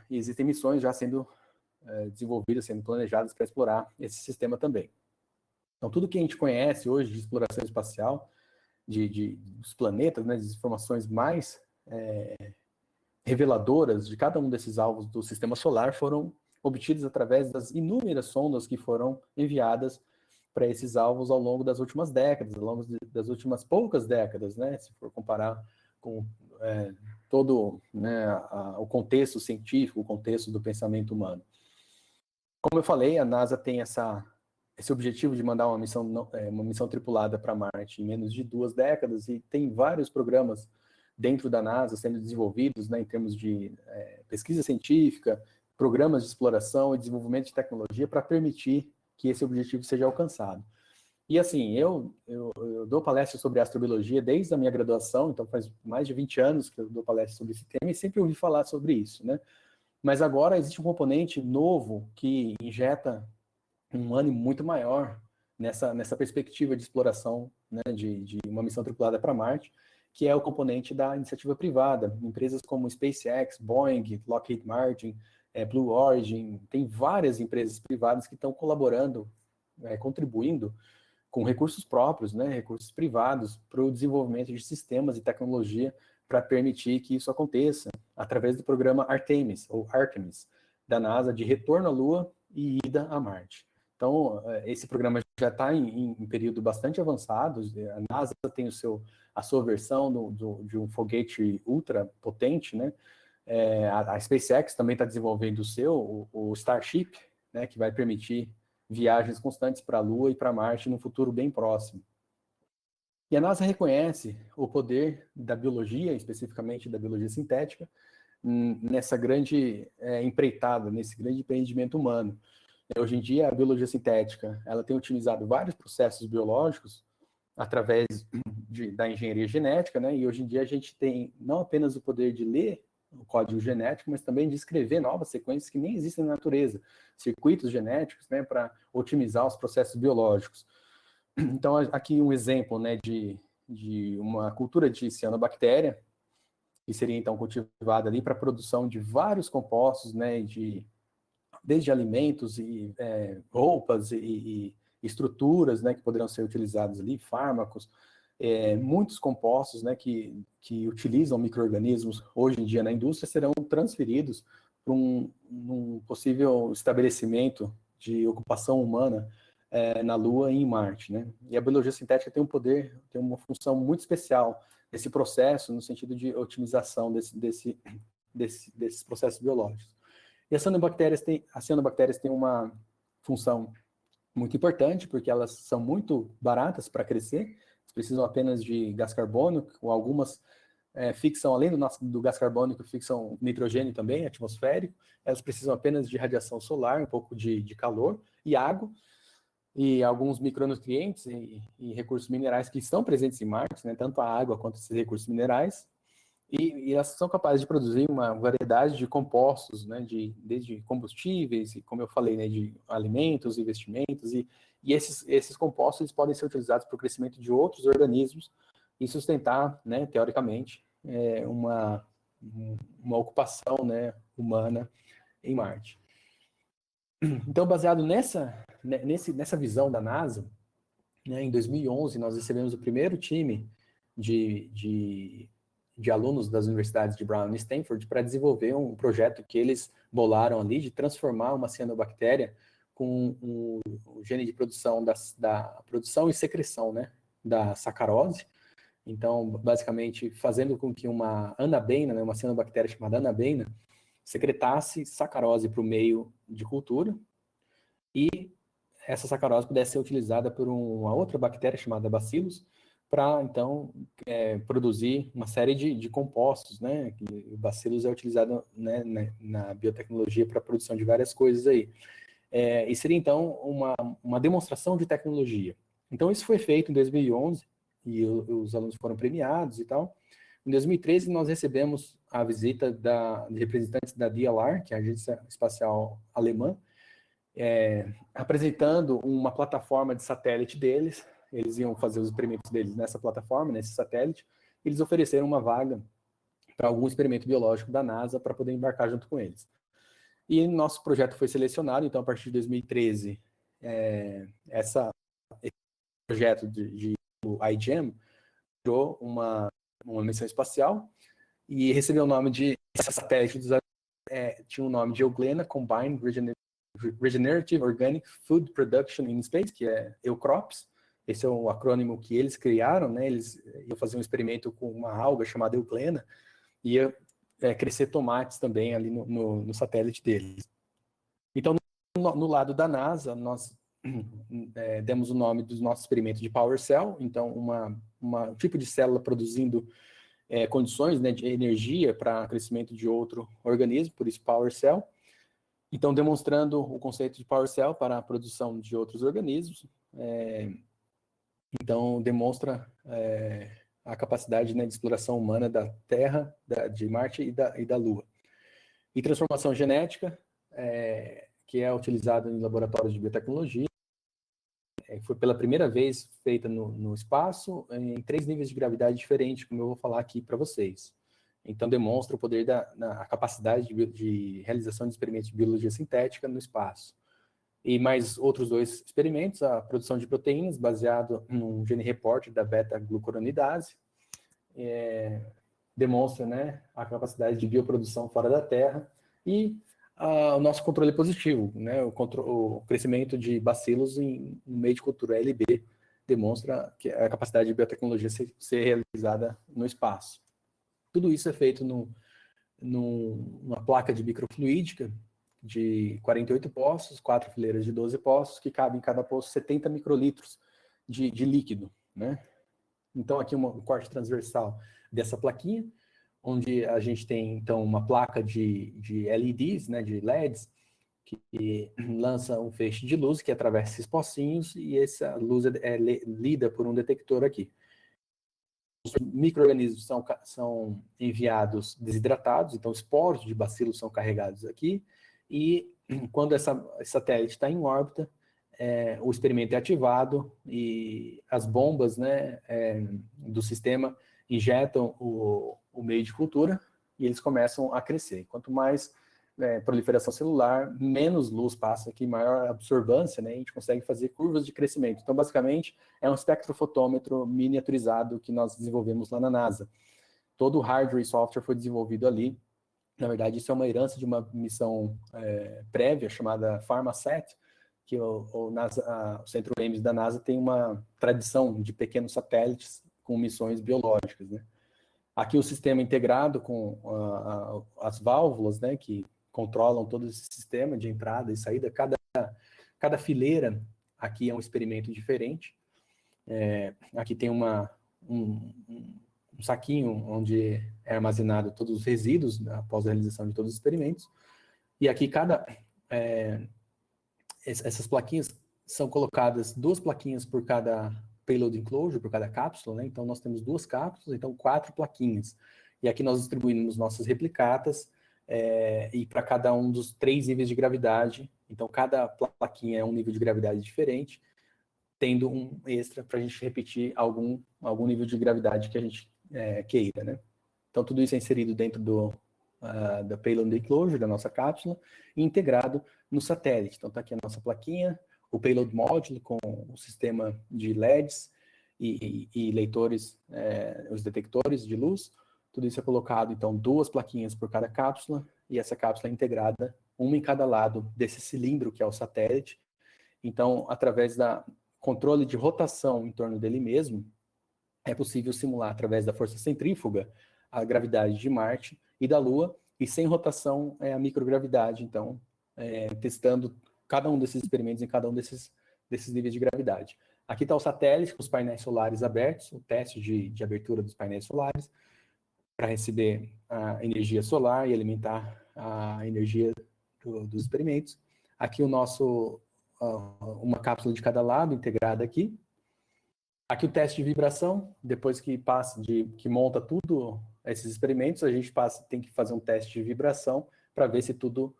E existem missões já sendo desenvolvidas, sendo planejadas para explorar esse sistema também. Então, tudo que a gente conhece hoje de exploração espacial, dos planetas, né, de informações mais reveladoras de cada um desses alvos do Sistema Solar foram obtidas através das inúmeras sondas que foram enviadas para esses alvos ao longo das últimas décadas, ao longo das últimas poucas décadas, né, se for comparar com todo, né, o contexto científico, o contexto do pensamento humano. Como eu falei, a NASA tem esse objetivo de mandar uma missão tripulada para Marte em menos de 2 décadas, e tem vários programas dentro da NASA sendo desenvolvidos, né, em termos de pesquisa científica, programas de exploração e desenvolvimento de tecnologia para permitir que esse objetivo seja alcançado. E assim, eu dou palestras sobre astrobiologia desde a minha graduação, então faz mais de 20 anos que eu dou palestras sobre esse tema e sempre ouvi falar sobre isso, né? Mas agora existe um componente novo que injeta um ânimo muito maior nessa perspectiva de exploração, né, de uma missão tripulada para Marte, que é o componente da iniciativa privada. Empresas como SpaceX, Boeing, Lockheed Martin, Blue Origin, tem várias empresas privadas que estão colaborando, contribuindo com recursos próprios, né, recursos privados, para o desenvolvimento de sistemas e tecnologia para permitir que isso aconteça, através do programa Artemis, ou Artemis, da NASA, de retorno à Lua e ida a Marte. Então, esse programa já está em período bastante avançado. A NASA tem a sua versão de um foguete ultra potente, né? A SpaceX também está desenvolvendo o Starship, né, que vai permitir viagens constantes para a Lua e para Marte no futuro bem próximo. E a NASA reconhece o poder da biologia, especificamente da biologia sintética, nessa grande empreitada, nesse grande empreendimento humano. Hoje em dia, a biologia sintética ela tem utilizado vários processos biológicos através da engenharia genética, né? E hoje em dia a gente tem não apenas o poder de ler o código genético, mas também de escrever novas sequências que nem existem na natureza, circuitos genéticos, né, para otimizar os processos biológicos. Então, aqui um exemplo, né, de uma cultura de cianobactéria, que seria então cultivada ali para a produção de vários compostos, né, desde alimentos e roupas e estruturas, né, que poderão ser utilizados ali, fármacos, muitos compostos, né, que utilizam micro-organismos hoje em dia na indústria serão transferidos para um possível estabelecimento de ocupação humana na Lua e em Marte, né? E a biologia sintética tem uma função muito especial nesse processo, no sentido de otimização desses processos biológicos. E as cianobactérias têm uma função muito importante, porque elas são muito baratas para crescer, precisam apenas de gás carbônico, ou algumas fixam, além do gás carbônico, fixam nitrogênio também, atmosférico. Elas precisam apenas de radiação solar, um pouco de calor e água, e alguns micronutrientes e recursos minerais que estão presentes em Marte, né, tanto a água quanto esses recursos minerais, e elas são capazes de produzir uma variedade de compostos, né, desde combustíveis, e como eu falei, né, de alimentos e vestimentos, e esses compostos eles podem ser utilizados para o crescimento de outros organismos e sustentar, né, teoricamente, uma ocupação, né, humana em Marte. Então, baseado nessa visão da NASA, né, em 2011 nós recebemos o primeiro time de alunos das universidades de Brown e Stanford para desenvolver um projeto que eles bolaram ali de transformar uma cianobactéria com o gene de produção da produção e secreção, né, da sacarose. Então, basicamente, fazendo com que uma anabaena, né, uma cianobactéria chamada anabaena, secretasse sacarose para o meio de cultura e essa sacarose pudesse ser utilizada por uma outra bactéria chamada Bacillus para, então, produzir uma série de compostos, né? O Bacillus é utilizado, né, na biotecnologia para a produção de várias coisas aí. E seria, então, uma demonstração de tecnologia. Então, isso foi feito em 2011 e os alunos foram premiados e tal. Em 2013, nós recebemos a visita de representantes da DLR, que é a Agência Espacial Alemã, apresentando uma plataforma de satélite deles. Eles iam fazer os experimentos deles nessa plataforma, nesse satélite. Eles ofereceram uma vaga para algum experimento biológico da NASA para poder embarcar junto com eles. E nosso projeto foi selecionado, então, a partir de 2013, esse projeto de iGEM virou uma missão espacial e recebeu o nome de esse satélite tinha o nome de Euglena Combined Regenerative Organic Food Production in Space, que é EUCROPS. Esse é o acrônimo que eles criaram, né? Eles iam fazer um experimento com uma alga chamada Euglena e ia crescer tomates também ali no satélite deles. Então, no lado da NASA, nós demos o nome do nosso experimento de Power Cell, então um tipo de célula produzindo condições, né, de energia para crescimento de outro organismo, por isso Power Cell. Então, demonstrando o conceito de Power Cell para a produção de outros organismos. Então, demonstra a capacidade, né, de exploração humana da Terra, de Marte e da Lua. E transformação genética, que é utilizada em laboratórios de biotecnologia, foi pela primeira vez feita no espaço, em 3 níveis de gravidade diferentes, como eu vou falar aqui para vocês. Então, demonstra o poder a capacidade de realização de experimentos de biologia sintética no espaço. E mais outros 2 experimentos, a produção de proteínas, baseado num gene reporter da beta-glucuronidase, demonstra, né, a capacidade de bioprodução fora da Terra, e o nosso controle positivo, né, o crescimento de bacilos no meio de cultura LB, demonstra que a capacidade de biotecnologia ser realizada no espaço. Tudo isso é feito numa placa de microfluídica de 48 poços, 4 fileiras de 12 poços, que cabe em cada poço 70 microlitros de líquido, né? Então, aqui um corte transversal dessa plaquinha, onde a gente tem, então, uma placa de LEDs, né, de LEDs, que lança um feixe de luz que atravessa esses pocinhos, e essa luz é lida por um detector aqui. Os micro-organismos são enviados desidratados, então os poros de bacilos são carregados aqui, e quando esse satélite está em órbita, o experimento é ativado e as bombas, né, do sistema injetam o meio de cultura e eles começam a crescer. Quanto mais proliferação celular, menos luz passa aqui, maior absorvância, né, a gente consegue fazer curvas de crescimento. Então, basicamente, é um espectrofotômetro miniaturizado que nós desenvolvemos lá na NASA. Todo o hardware e software foi desenvolvido ali. Na verdade, isso é uma herança de uma missão prévia chamada PharmaSat, que o Centro Ames da NASA tem uma tradição de pequenos satélites com missões biológicas, né? Aqui o sistema integrado com as válvulas, né, que controlam todo esse sistema de entrada e saída. Cada fileira aqui é um experimento diferente. Aqui tem um saquinho onde é armazenado todos os resíduos, né, após a realização de todos os experimentos. E aqui essas plaquinhas são colocadas 2 plaquinhas por cada payload enclosure, por cada cápsula, né? Então nós temos 2 cápsulas, então 4 plaquinhas. E aqui nós distribuímos nossas replicatas e para cada um dos 3 níveis de gravidade. Então cada plaquinha é um nível de gravidade diferente. tendo um extra para a gente repetir algum nível de gravidade que a gente queira, né? Então, tudo isso é inserido dentro da Payload Enclosure, da nossa cápsula, e integrado no satélite. Então, está aqui a nossa plaquinha, o Payload Module com o sistema de LEDs e leitores, os detectores de luz. Tudo isso é colocado, então, 2 plaquinhas por cada cápsula, e essa cápsula é integrada, uma em cada lado desse cilindro que é o satélite. Então, através da controle de rotação em torno dele mesmo, é possível simular, através da força centrífuga, a gravidade de Marte e da Lua, e sem rotação a microgravidade, então, testando cada um desses experimentos em cada um desses níveis de gravidade. Aqui está o satélite com os painéis solares abertos, o teste de abertura dos painéis solares, para receber a energia solar e alimentar a energia dos experimentos. Aqui uma cápsula de cada lado integrada aqui. Aqui o teste de vibração, depois que monta tudo esses experimentos, a gente tem que fazer um teste de vibração para ver se tudo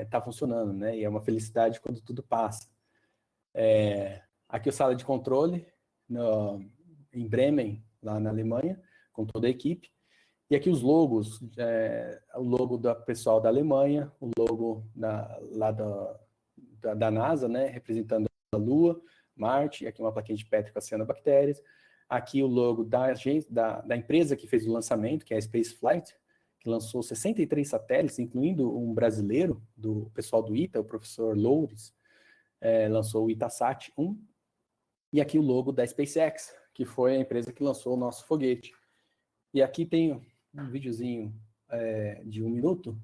está funcionando, né? E é uma felicidade quando tudo passa. Aqui a sala de controle, em Bremen, lá na Alemanha, com toda a equipe. E aqui os logos, o logo do pessoal da Alemanha, o logo da NASA, né, representando a Lua, Marte, e aqui uma plaquinha de Petri com as cianobactérias. Aqui o logo da empresa que fez o lançamento, que é a Spaceflight, que lançou 63 satélites, incluindo um brasileiro, do pessoal do ITA, o professor Loures, lançou o ITASat 1. E aqui o logo da SpaceX, que foi a empresa que lançou o nosso foguete. E aqui tem um videozinho de 1 minuto.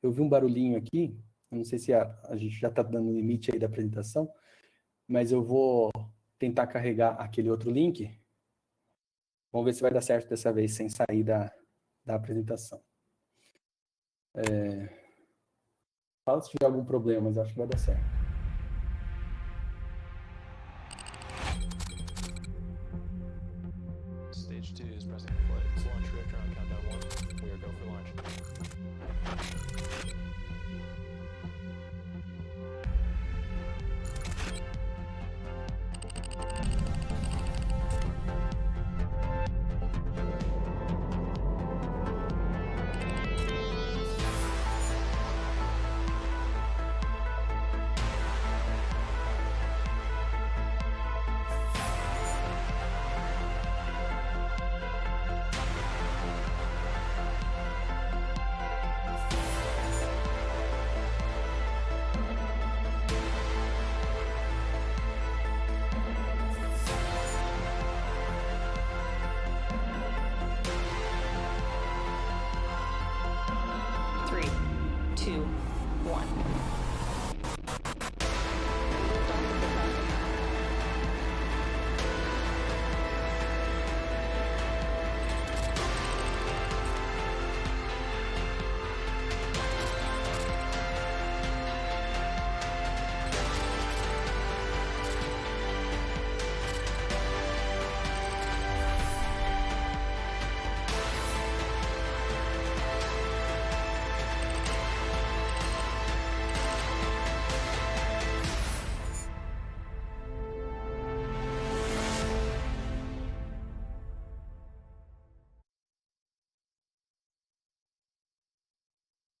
Eu vi um barulhinho aqui, eu não sei se a gente já está dando limite aí da apresentação, mas eu vou tentar carregar aquele outro link. Vamos ver se vai dar certo dessa vez, sem sair da apresentação. Fala se tiver algum problema, mas acho que vai dar certo. Stage 2 is pressing flight. Launch reactor on countdown 1. We are go for launch.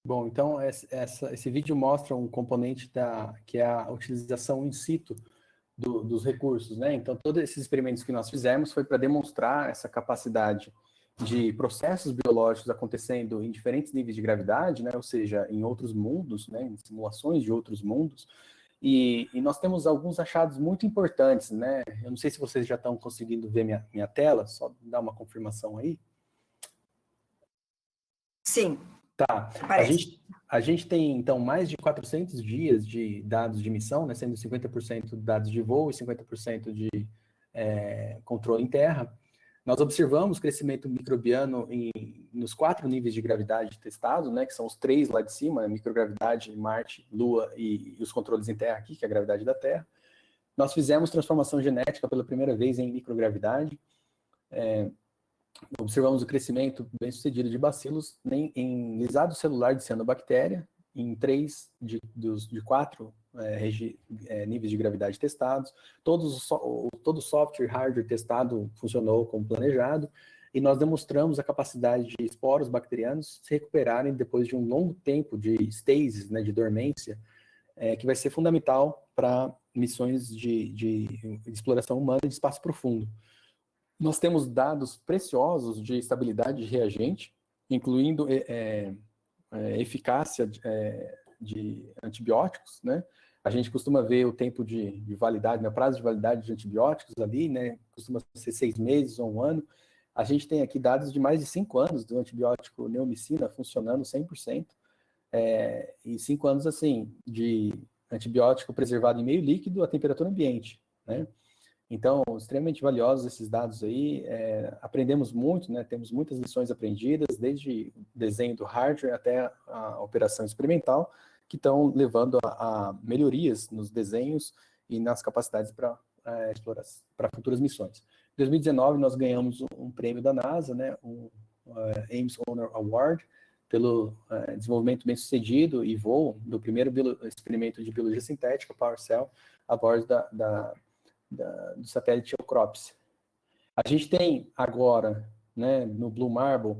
Bom, então esse vídeo mostra um componente que é a utilização in situ dos recursos, né? Então, todos esses experimentos que nós fizemos foi para demonstrar essa capacidade de processos biológicos acontecendo em diferentes níveis de gravidade, né? Ou seja, em outros mundos, né? Em simulações de outros mundos. E nós temos alguns achados muito importantes, né? Eu não sei se vocês já estão conseguindo ver minha tela, só dar uma confirmação aí. Sim. Tá. A gente tem, então, mais de 400 dias de dados de missão, né, sendo 50% dados de voo e 50% de controle em terra. Nós observamos crescimento microbiano nos 4 níveis de gravidade testados, né, que são os 3 lá de cima, microgravidade, Marte, Lua e os controles em terra aqui, que é a gravidade da Terra. Nós fizemos transformação genética pela primeira vez em microgravidade. Observamos o crescimento bem-sucedido de bacilos em lisado celular de cianobactéria, em 3 de 4 níveis de gravidade testados, todo o software e hardware testado funcionou como planejado, e nós demonstramos a capacidade de esporos bacterianos se recuperarem depois de um longo tempo de stasis, né, de dormência, que vai ser fundamental para missões de exploração humana e de espaço profundo. Nós temos dados preciosos de estabilidade de reagente, incluindo eficácia de antibióticos, né? A gente costuma ver o tempo de validade, né, prazo de validade de antibióticos ali, né, costuma ser 6 meses ou 1 ano. A gente tem aqui dados de mais de 5 anos do antibiótico neomicina funcionando 100%, e 5 anos, assim, de antibiótico preservado em meio líquido a temperatura ambiente, né? Então, extremamente valiosos esses dados aí, aprendemos muito, né? Temos muitas lições aprendidas, desde o desenho do hardware até a operação experimental, que estão levando a melhorias nos desenhos e nas capacidades para futuras missões. Em 2019, nós ganhamos um prêmio da NASA, né? Ames Honor Award, pelo desenvolvimento bem-sucedido e voo do primeiro experimento de biologia sintética, PowerCell, a bordo do satélite Eucrops. A gente tem agora, né, no Blue Marble,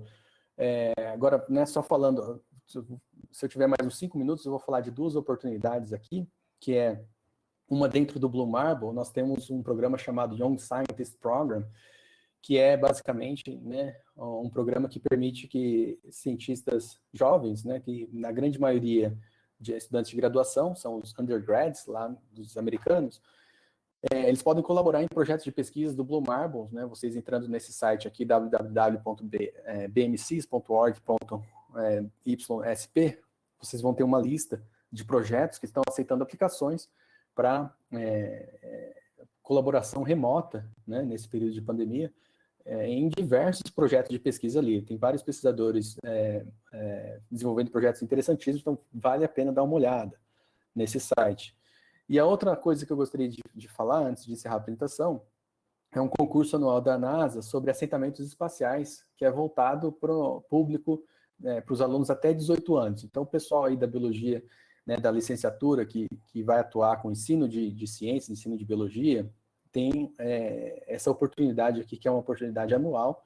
agora, né, só falando, se eu tiver mais uns 5 minutos, eu vou falar de 2 oportunidades aqui, que é uma dentro do Blue Marble. Nós temos um programa chamado Young Scientist Program, que é basicamente, né, um programa que permite que cientistas jovens, né, que na grande maioria de estudantes de graduação, são os undergrads lá dos americanos, eles podem colaborar em projetos de pesquisa do Blue Marble, né, vocês entrando nesse site aqui, www.bmcs.org.ysp, vocês vão ter uma lista de projetos que estão aceitando aplicações para colaboração remota, né, nesse período de pandemia, em diversos projetos de pesquisa ali. Tem vários pesquisadores desenvolvendo projetos interessantíssimos, então vale a pena dar uma olhada nesse site. E a outra coisa que eu gostaria de falar, antes de encerrar a apresentação, é um concurso anual da NASA sobre assentamentos espaciais, que é voltado para o público, para os alunos até 18 anos. Então, o pessoal aí da biologia, né, da licenciatura, que vai atuar com ensino de ciências, ensino de biologia, tem essa oportunidade aqui, que é uma oportunidade anual,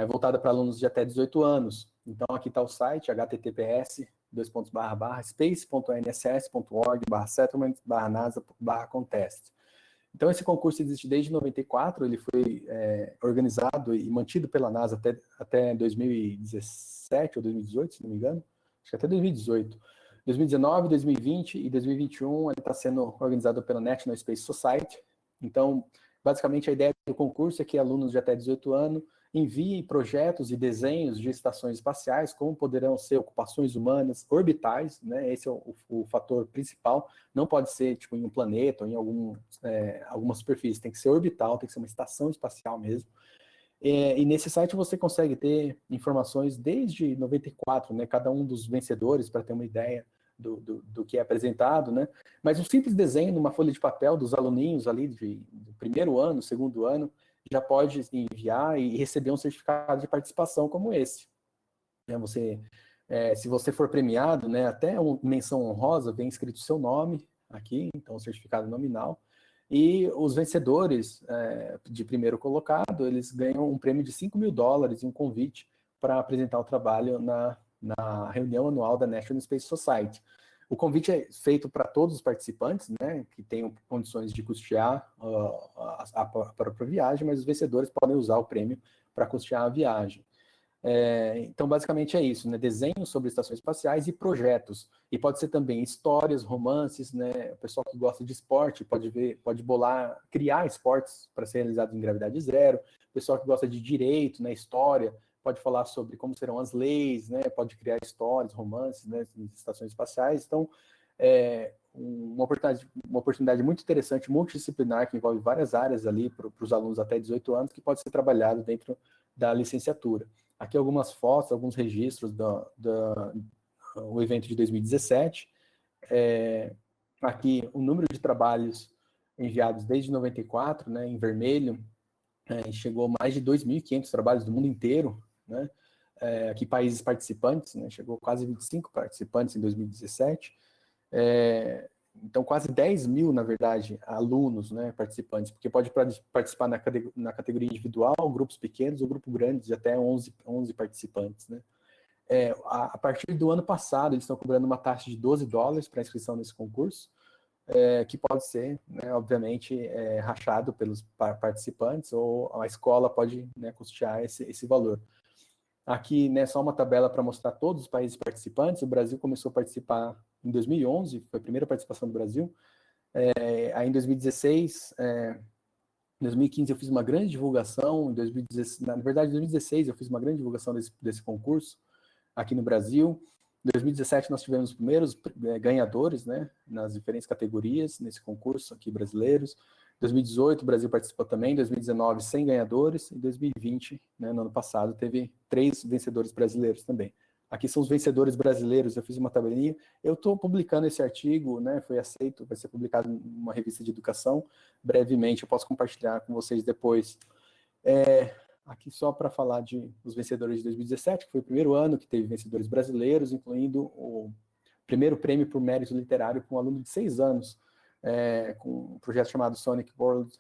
voltada para alunos de até 18 anos. Então, aqui está o site, https://space.nss.org/settlement/nasa/contest. Então, esse concurso existe desde 94, ele foi organizado e mantido pela NASA até 2017 ou 2018, se não me engano, acho que até 2018. 2019, 2020 e 2021, ele está sendo organizado pela National Space Society. Então, basicamente, a ideia do concurso é que alunos de até 18 anos enviem projetos e desenhos de estações espaciais, como poderão ser ocupações humanas orbitais, né? Esse é o fator principal. Não pode ser tipo em um planeta ou em alguma superfície, tem que ser orbital, tem que ser uma estação espacial mesmo. E nesse site você consegue ter informações desde 94, né? Cada um dos vencedores, para ter uma ideia do que é apresentado, né? Mas um simples desenho numa folha de papel dos aluninhos ali do primeiro ano, segundo ano, já pode enviar e receber um certificado de participação como esse. Se você for premiado, né, até uma menção honrosa, vem escrito seu nome aqui, então certificado nominal, e os vencedores de primeiro colocado, eles ganham um prêmio de $5.000 e um convite para apresentar o trabalho na reunião anual da National Space Society. O convite é feito para todos os participantes, né, que tenham condições de custear a própria viagem, mas os vencedores podem usar o prêmio para custear a viagem. Então, basicamente é isso, né, desenhos sobre estações espaciais e projetos. E pode ser também histórias, romances, né, o pessoal que gosta de esporte pode criar esportes para ser realizados em gravidade zero, o pessoal que gosta de direito, né, história, pode falar sobre como serão as leis, né? Pode criar histórias, romances, né? Em estações espaciais. Então, uma oportunidade muito interessante, multidisciplinar, que envolve várias áreas ali para os alunos até 18 anos, que pode ser trabalhado dentro da licenciatura. Aqui algumas fotos, alguns registros do evento de 2017. Aqui o número de trabalhos enviados desde 94, né? Em vermelho, chegou a mais de 2.500 trabalhos do mundo inteiro, né? Aqui países participantes, né? Chegou quase 25 participantes em 2017. Então, quase 10 mil, na verdade, alunos, né, participantes, porque pode participar na categoria individual, grupos pequenos ou grupo grandes, de até 11 participantes, né. A partir do ano passado, eles estão cobrando uma taxa de $12 para inscrição nesse concurso, que pode ser, né, obviamente, rachado pelos participantes, ou a escola pode, né, custear esse valor. Aqui, né, só uma tabela para mostrar todos os países participantes. O Brasil começou a participar em 2011, foi a primeira participação do Brasil. Aí em 2016, em 2015 eu fiz uma grande divulgação, em 2016, na verdade em 2016 eu fiz uma grande divulgação desse concurso aqui no Brasil. Em 2017 nós tivemos os primeiros ganhadores, né, nas diferentes categorias nesse concurso aqui brasileiros. Em 2018 o Brasil participou também, em 2019 100 ganhadores, em 2020, né, no ano passado, teve 3 vencedores brasileiros também. Aqui são os vencedores brasileiros, eu fiz uma tabelinha, eu estou publicando esse artigo, né, foi aceito, vai ser publicado em uma revista de educação, brevemente, eu posso compartilhar com vocês depois. Aqui só para falar dos vencedores de 2017, que foi o primeiro ano que teve vencedores brasileiros, incluindo o primeiro prêmio por mérito literário para um aluno de 6 anos, com um projeto chamado Sonic World,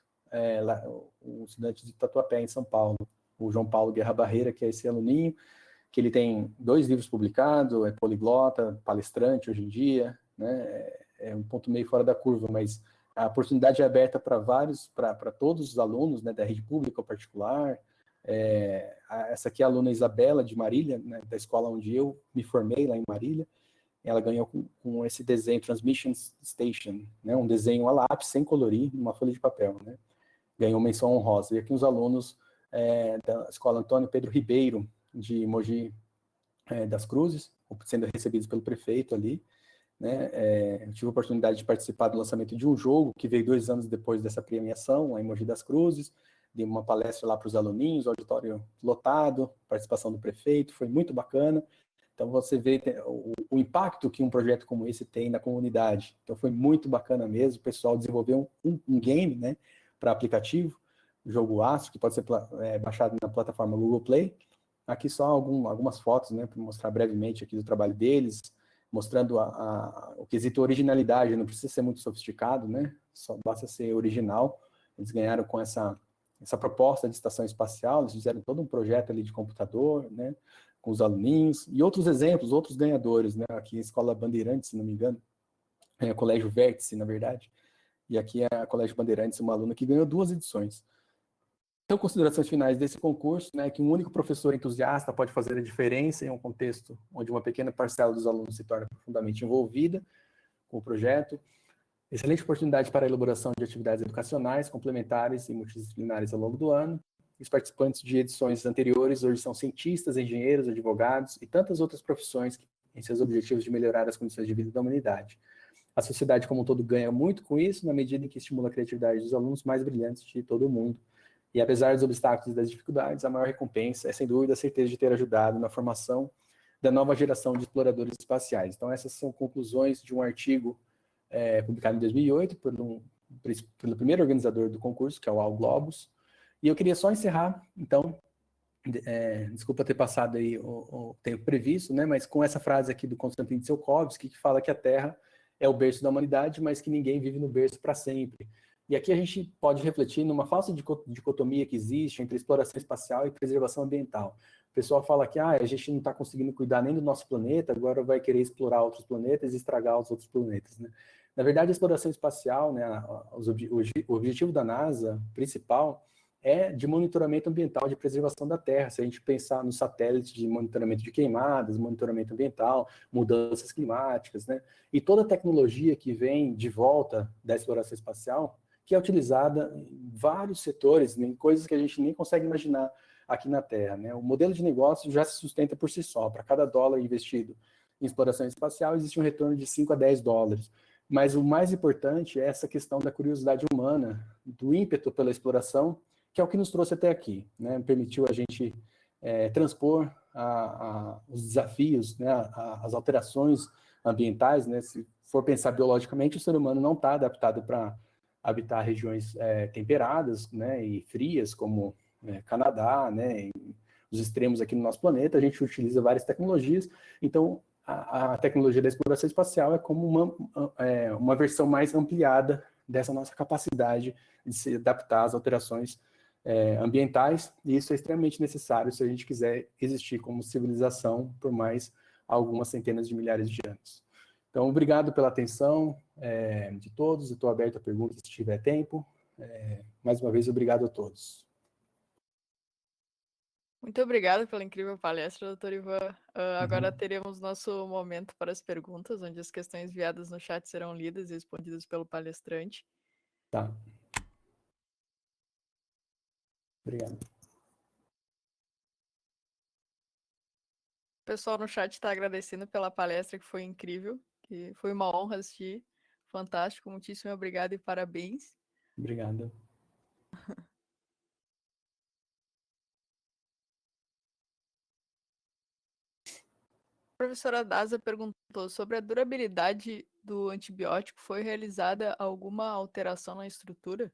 um estudante de Tatuapé, em São Paulo, o João Paulo Guerra Barreira, que é esse aluninho, que ele tem 2 livros publicados, é poliglota, palestrante hoje em dia, né, é um ponto meio fora da curva, mas a oportunidade é aberta para todos os alunos, né, da rede pública ou particular. Essa aqui é a aluna Isabela, de Marília, né, da escola onde eu me formei, lá em Marília. Ela ganhou com esse desenho Transmission Station, né, um desenho a lápis, sem colorir, numa folha de papel, né, ganhou menção honrosa. E aqui os alunos da escola Antônio Pedro Ribeiro, de Mogi das Cruzes, sendo recebidos pelo prefeito ali, né, eu tive a oportunidade de participar do lançamento de um jogo, que veio 2 anos depois dessa premiação, lá em Mogi das Cruzes, dei uma palestra lá para os aluninhos, auditório lotado, participação do prefeito, foi muito bacana. Então você vê o impacto que um projeto como esse tem na comunidade. Então foi muito bacana mesmo, o pessoal desenvolveu um game, né, para aplicativo, o jogo Astro, que pode ser baixado na plataforma Google Play. Aqui só algumas fotos, né, para mostrar brevemente aqui do trabalho deles, mostrando o quesito originalidade, não precisa ser muito sofisticado, né, só basta ser original. Eles ganharam com essa proposta de estação espacial, eles fizeram todo um projeto ali de computador, né, com os aluninhos, e outros exemplos, outros ganhadores, né, aqui a Escola Bandeirantes, se não me engano, o Colégio Vértice, na verdade, e aqui é a Colégio Bandeirantes, uma aluna que ganhou 2 edições. Então, considerações finais desse concurso, né, que um único professor entusiasta pode fazer a diferença em um contexto onde uma pequena parcela dos alunos se torna profundamente envolvida com o projeto. Excelente oportunidade para a elaboração de atividades educacionais, complementares e multidisciplinares ao longo do ano. Os participantes de edições anteriores hoje são cientistas, engenheiros, advogados e tantas outras profissões que têm seus objetivos de melhorar as condições de vida da humanidade. A sociedade como um todo ganha muito com isso, na medida em que estimula a criatividade dos alunos mais brilhantes de todo o mundo. E apesar dos obstáculos e das dificuldades, a maior recompensa é, sem dúvida, a certeza de ter ajudado na formação da nova geração de exploradores espaciais. Então, essas são conclusões de um artigo publicado em 2008 pelo primeiro organizador do concurso, que é o Al Globus. E eu queria só encerrar, então, desculpa ter passado aí o tempo previsto, né, mas com essa frase aqui do Konstantin Tsiolkovsky, que fala que a Terra é o berço da humanidade, mas que ninguém vive no berço para sempre. E aqui a gente pode refletir numa falsa dicotomia que existe entre exploração espacial e preservação ambiental. O pessoal fala que a gente não está conseguindo cuidar nem do nosso planeta, agora vai querer explorar outros planetas e estragar os outros planetas, né? Na verdade, a exploração espacial, né, o objetivo da NASA principal é de monitoramento ambiental, de preservação da Terra. Se a gente pensar no satélite de monitoramento de queimadas, monitoramento ambiental, mudanças climáticas, né, e toda a tecnologia que vem de volta da exploração espacial, que é utilizada em vários setores, em coisas que a gente nem consegue imaginar aqui na Terra, né? O modelo de negócio já se sustenta por si só. Para cada dólar investido em exploração espacial, existe um retorno de 5 a 10 dólares. Mas o mais importante é essa questão da curiosidade humana, do ímpeto pela exploração, que é o que nos trouxe até aqui, né? Permitiu a gente transpor os desafios, né? As alterações ambientais, né? Se for pensar biologicamente, o ser humano não está adaptado para habitar regiões temperadas, né, e frias, como Canadá, né, os extremos aqui no nosso planeta. A gente utiliza várias tecnologias, então a tecnologia da exploração espacial é como uma versão mais ampliada dessa nossa capacidade de se adaptar às alterações ambientais, e isso é extremamente necessário se a gente quiser existir como civilização por mais algumas centenas de milhares de anos. Então, obrigado pela atenção de todos, estou aberto a perguntas se tiver tempo. Mais uma vez, obrigado a todos. Muito obrigada pela incrível palestra, doutor Ivan. Agora teremos nosso momento para as perguntas, onde as questões enviadas no chat serão lidas e respondidas pelo palestrante. Tá. Obrigado. O pessoal no chat está agradecendo pela palestra, que foi incrível, que foi uma honra assistir. Fantástico, muitíssimo obrigado e parabéns. Obrigado. A professora Daza perguntou sobre a durabilidade do antibiótico. Foi realizada alguma alteração na estrutura?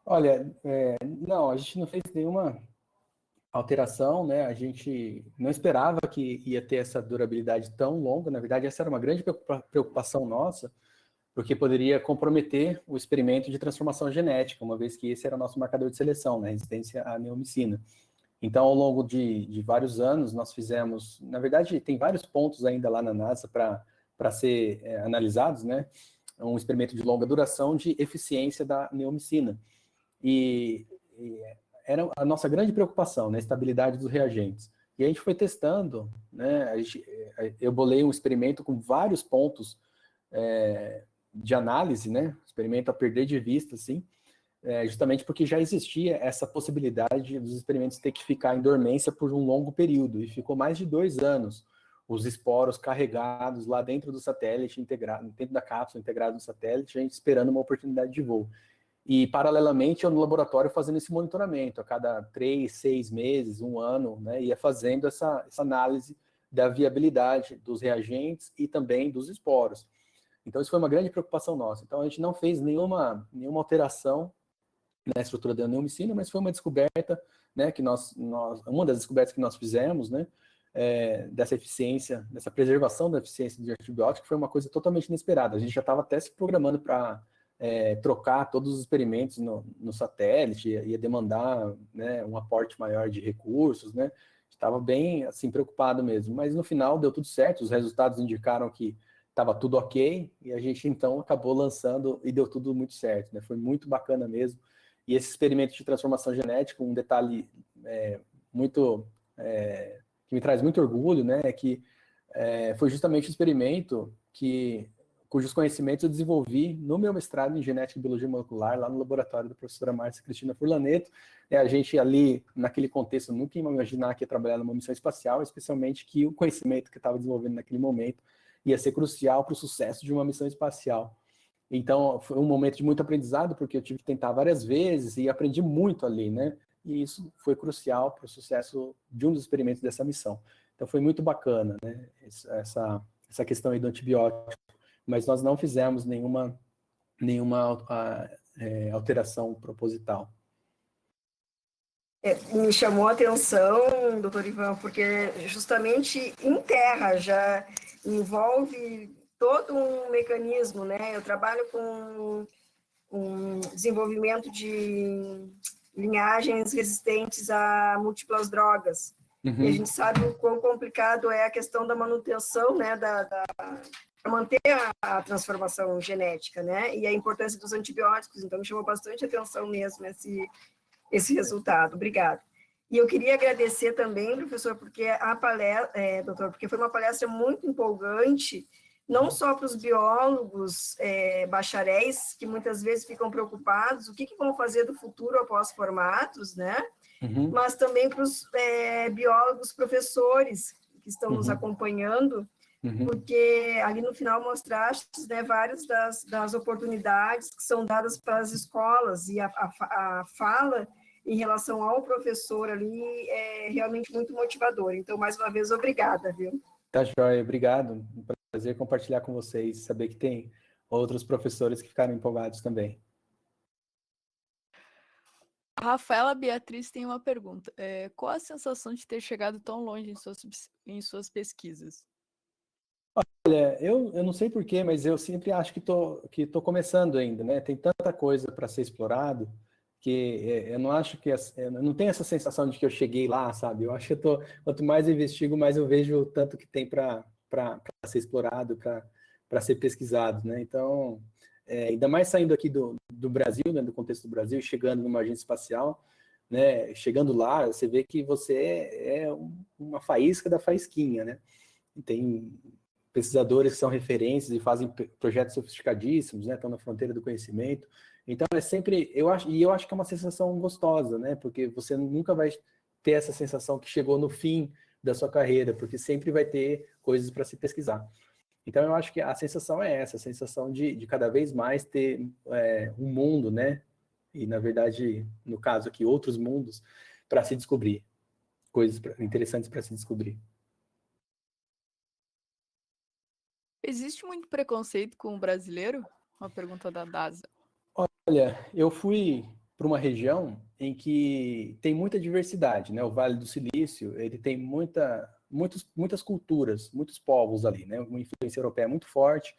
Olha, não, a gente não fez nenhuma alteração, né? A gente não esperava que ia ter essa durabilidade tão longa. Na verdade, essa era uma grande preocupação nossa, porque poderia comprometer o experimento de transformação genética, uma vez que esse era o nosso marcador de seleção, né? Resistência à neomicina. Então, ao longo de vários anos, nós fizemos... Na verdade, tem vários pontos ainda lá na NASA para ser analisados, né? Um experimento de longa duração de eficiência da neomicina. E era a nossa grande preocupação, né? A estabilidade dos reagentes. E a gente foi testando, né? Eu bolei um experimento com vários pontos de análise, né? Experimento a perder de vista, assim, justamente porque já existia essa possibilidade dos experimentos ter que ficar em dormência por um longo período, e ficou mais de 2 anos os esporos carregados lá dentro do satélite, integrado, dentro da cápsula integrada no satélite, a gente esperando uma oportunidade de voo. E, paralelamente, eu no laboratório fazendo esse monitoramento, a cada 3, 6 meses, 1 ano, né, ia fazendo essa análise da viabilidade dos reagentes e também dos esporos. Então, isso foi uma grande preocupação nossa. Então, a gente não fez nenhuma alteração na estrutura da neomicina, mas foi uma descoberta, né, que uma das descobertas que nós fizemos, né, dessa eficiência, dessa preservação da eficiência de antibiótico, foi uma coisa totalmente inesperada. A gente já estava até se programando para trocar todos os experimentos no satélite, ia demandar, né, um aporte maior de recursos, né, estava bem, assim, preocupado mesmo, mas no final deu tudo certo, os resultados indicaram que estava tudo ok, e a gente então acabou lançando e deu tudo muito certo, né, foi muito bacana mesmo. E esse experimento de transformação genética, um detalhe que me traz muito orgulho, né, é que foi justamente o experimento cujos conhecimentos eu desenvolvi no meu mestrado em genética e biologia molecular, lá no laboratório da professora Márcia Cristina Furlaneto. A gente ali, naquele contexto, nunca ia imaginar que ia trabalhar numa missão espacial, especialmente que o conhecimento que eu estava desenvolvendo naquele momento ia ser crucial para o sucesso de uma missão espacial. Então, foi um momento de muito aprendizado, porque eu tive que tentar várias vezes e aprendi muito ali, né? E isso foi crucial para o sucesso de um dos experimentos dessa missão. Então, foi muito bacana, né? Essa questão aí do antibiótico. Mas nós não fizemos nenhuma alteração proposital. Me chamou a atenção, doutor Ivan, porque justamente em terra já envolve todo um mecanismo, né? Eu trabalho com desenvolvimento de linhagens resistentes a múltiplas drogas. E a gente sabe o quão complicado é a questão da manutenção, né, para manter a transformação genética, né, e a importância dos antibióticos. Então, me chamou bastante atenção mesmo esse resultado. Obrigada. E eu queria agradecer também, professor, porque doutor, porque foi uma palestra muito empolgante, não só para os biólogos bacharéis, que muitas vezes ficam preocupados, o que vão fazer do futuro após formados, né? Mas também para os biólogos professores que estão nos acompanhando, porque ali no final mostraste, né, várias das oportunidades que são dadas para as escolas, e a fala em relação ao professor ali é realmente muito motivador. Então, mais uma vez, obrigada, viu? Tá joia, obrigado. Um prazer compartilhar com vocês, saber que tem outros professores que ficaram empolgados também. A Rafaela Beatriz tem uma pergunta. Qual a sensação de ter chegado tão longe em suas pesquisas? Olha, eu não sei porquê, mas eu sempre acho que tô começando ainda, né? Tem tanta coisa para ser explorado que eu não acho que eu não tenho essa sensação de que eu cheguei lá, sabe? Eu acho que quanto mais eu investigo, mais eu vejo o tanto que tem para ser explorado, para ser pesquisado, né? Então, ainda mais saindo aqui do Brasil, né? Do contexto do Brasil, chegando numa agência espacial, né? Chegando lá, você vê que você é uma faísca da faísquinha, né? E tem pesquisadores que são referências e fazem projetos sofisticadíssimos, né? Estão na fronteira do conhecimento. Então é sempre, eu acho que é uma sensação gostosa, né? Porque você nunca vai ter essa sensação que chegou no fim da sua carreira, porque sempre vai ter coisas para se pesquisar. Então eu acho que a sensação é essa, a sensação de cada vez mais ter um mundo, né? E na verdade, no caso aqui, outros mundos para se descobrir, coisas interessantes para se descobrir. Existe muito preconceito com o brasileiro? Uma pergunta da Daza. Olha, eu fui para uma região em que tem muita diversidade, né? O Vale do Silício, ele tem muitas culturas, muitos povos ali, né? Uma influência europeia muito forte.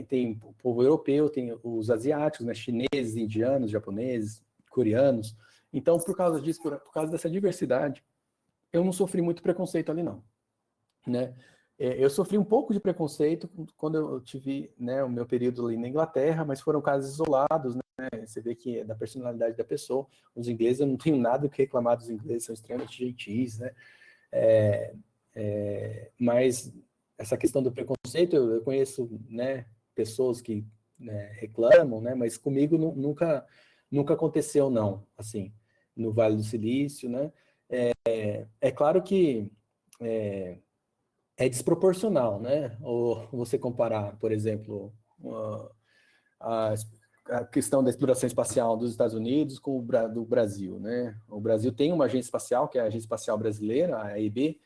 Tem o povo europeu, tem os asiáticos, né? Chineses, indianos, japoneses, coreanos. Então, por causa disso, por causa dessa diversidade, eu não sofri muito preconceito ali, não, né? Eu sofri um pouco de preconceito quando eu tive, né, o meu período ali na Inglaterra, mas foram casos isolados, né? Você vê que é da personalidade da pessoa. Os ingleses, eu não tenho nada que reclamar dos ingleses, são extremamente gentis, né? Mas essa questão do preconceito, eu conheço, né, pessoas que, né, reclamam, né? Mas comigo nunca aconteceu, não, assim, no Vale do Silício, né? É claro que é desproporcional, né? Ou você comparar, por exemplo, a questão da exploração espacial dos Estados Unidos com do Brasil, né? O Brasil tem uma agência espacial, que é a Agência Espacial Brasileira, a AEB,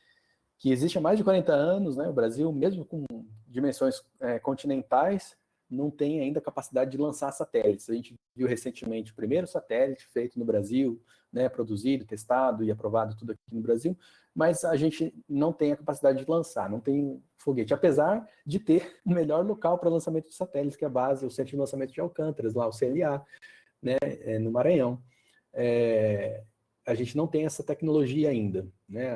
que existe há mais de 40 anos, né? O Brasil, mesmo com dimensões continentais, não tem ainda capacidade de lançar satélites. A gente viu recentemente o primeiro satélite feito no Brasil, né, produzido, testado e aprovado tudo aqui no Brasil, mas a gente não tem a capacidade de lançar, não tem foguete, apesar de ter o melhor local para lançamento de satélites, que é a base, o Centro de Lançamento de Alcântaras, lá, o CLA, né, no Maranhão. A gente não tem essa tecnologia ainda, né?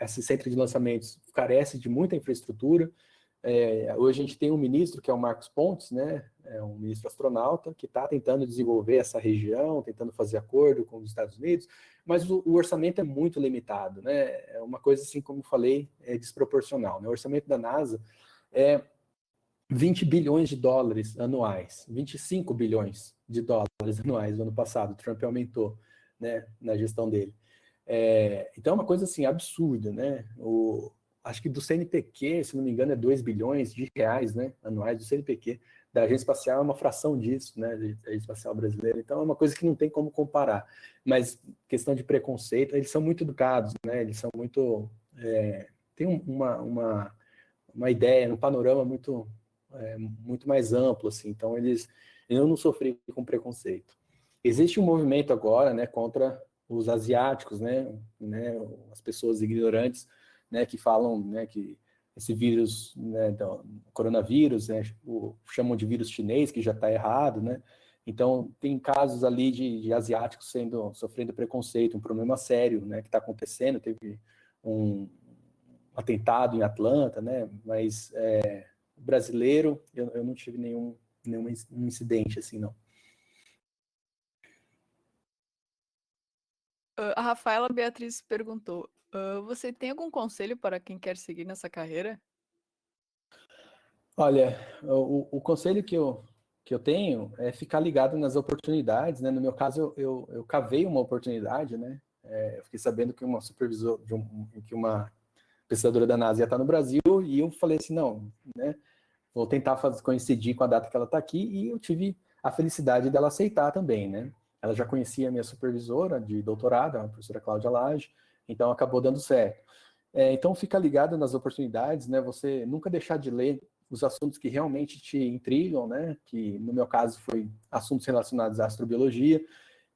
Esse centro de lançamentos carece de muita infraestrutura. Hoje a gente tem um ministro, que é o Marcos Pontes, né? É um ministro astronauta, que está tentando desenvolver essa região, tentando fazer acordo com os Estados Unidos, mas o orçamento é muito limitado, né? É uma coisa, assim, como eu falei, é desproporcional, né? O orçamento da NASA é 20 bilhões de dólares anuais, 25 bilhões de dólares anuais no ano passado. O Trump aumentou, né, na gestão dele. Então é uma coisa assim absurda, né? Acho que do CNPq, se não me engano, é 2 bilhões de reais, né, anuais do CNPq. Da Agência Espacial é uma fração disso, né, da Agência Espacial Brasileira. Então é uma coisa que não tem como comparar. Mas questão de preconceito, eles são muito educados, né? Eles são muito tem uma ideia, um panorama muito mais amplo, assim. Então eu não sofri com preconceito. Existe um movimento agora, né, contra os asiáticos, né, as pessoas ignorantes, né, que falam, né, que esse vírus, né, do coronavírus, né, chamam de vírus chinês, que já está errado, né. Então tem casos ali de asiáticos sofrendo preconceito, um problema sério, né, que está acontecendo. Teve um atentado em Atlanta, né, mas brasileiro eu não tive nenhum incidente assim, não. A Rafaela Beatriz perguntou, você tem algum conselho para quem quer seguir nessa carreira? Olha, o conselho que eu tenho é ficar ligado nas oportunidades, né? No meu caso, eu cavei uma oportunidade, né? Eu fiquei sabendo que uma que uma pesquisadora da NASA ia estar no Brasil, e eu falei assim, não, né? Vou tentar coincidir com a data que ela está aqui, e eu tive a felicidade dela aceitar também, né? Ela já conhecia a minha supervisora de doutorado, a professora Cláudia Lage, então acabou dando certo. Então fica ligado nas oportunidades, né? Você nunca deixar de ler os assuntos que realmente te intrigam, né? Que no meu caso foi assuntos relacionados à astrobiologia.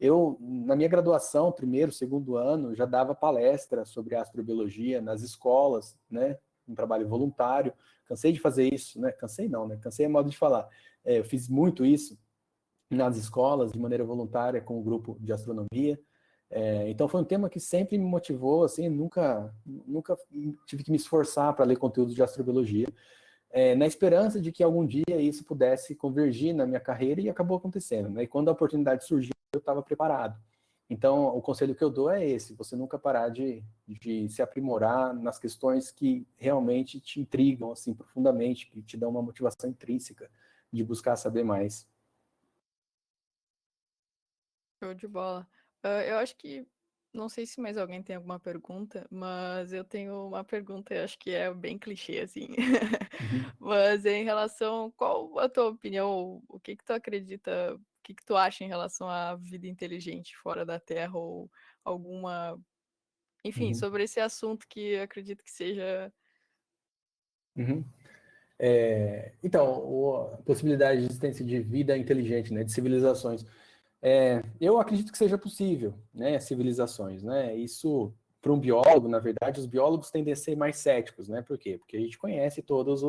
Eu, na minha graduação, primeiro, segundo ano, já dava palestra sobre astrobiologia nas escolas, né? Um trabalho voluntário. Cansei de fazer isso, né? Cansei não, né? Cansei é modo de falar. Eu fiz muito isso nas escolas, de maneira voluntária, com o grupo de astronomia. Então foi um tema que sempre me motivou, assim, nunca tive que me esforçar para ler conteúdo de astrobiologia, na esperança de que algum dia isso pudesse convergir na minha carreira, e acabou acontecendo, né? E quando a oportunidade surgiu, eu estava preparado. Então, o conselho que eu dou é esse: você nunca parar de se aprimorar nas questões que realmente te intrigam, assim, profundamente, que te dão uma motivação intrínseca de buscar saber mais. Show de bola. Eu acho que, não sei se mais alguém tem alguma pergunta, mas eu tenho uma pergunta, eu acho que é bem clichê, assim. Mas em relação, qual a tua opinião, o que que tu acredita, o que que tu acha em relação à vida inteligente fora da Terra, ou alguma, enfim, sobre esse assunto que eu acredito que seja... Então, a possibilidade de existência de vida inteligente, né, de civilizações. Eu acredito que seja possível, né, civilizações, né? Isso, para um biólogo, na verdade, os biólogos tendem a ser mais céticos, né? Por quê? Porque a gente conhece todos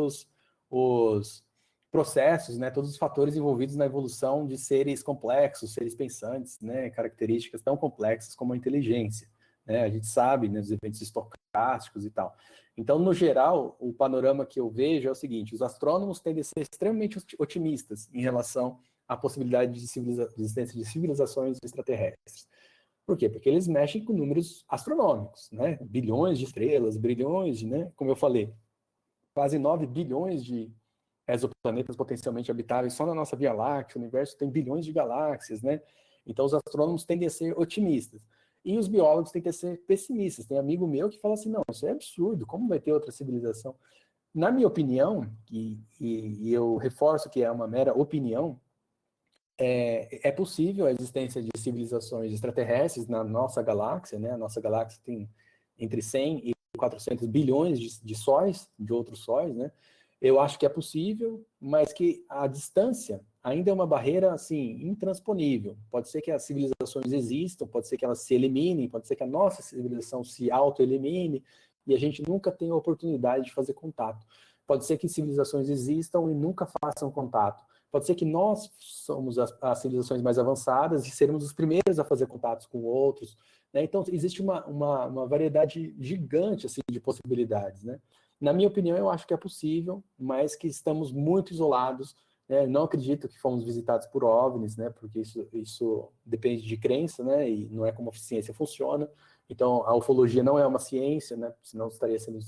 os processos, né, todos os fatores envolvidos na evolução de seres complexos, seres pensantes, né, características tão complexas como a inteligência, né? A gente sabe, né, dos eventos estocásticos e tal. Então, no geral, o panorama que eu vejo é o seguinte: os astrônomos tendem a ser extremamente otimistas em relação à possibilidade de existência de civilizações extraterrestres. Por quê? Porque eles mexem com números astronômicos, né? Bilhões de estrelas, bilhões de, né? Como eu falei, quase 9 bilhões de exoplanetas potencialmente habitáveis só na nossa Via Láctea. O universo tem bilhões de galáxias, né? Então, os astrônomos tendem a ser otimistas. E os biólogos tendem a ser pessimistas. Tem amigo meu que fala assim: não, isso é absurdo, como vai ter outra civilização? Na minha opinião, e eu reforço que é uma mera opinião, é possível a existência de civilizações extraterrestres na nossa galáxia, né? A nossa galáxia tem entre 100 e 400 bilhões de sóis, de outros sóis, né? Eu acho que é possível, mas que a distância ainda é uma barreira, assim, intransponível. Pode ser que as civilizações existam, pode ser que elas se eliminem, pode ser que a nossa civilização se auto-elimine e a gente nunca tenha a oportunidade de fazer contato. Pode ser que civilizações existam e nunca façam contato. Pode ser que nós somos as civilizações mais avançadas e seremos os primeiros a fazer contatos com outros, né? Então, existe uma variedade gigante, assim, de possibilidades, né? Na minha opinião, eu acho que é possível, mas que estamos muito isolados, né? Não acredito que fomos visitados por OVNIs, né? Porque isso depende de crença, né? E não é como a ciência funciona. Então, a ufologia não é uma ciência, né? Senão estaria sendo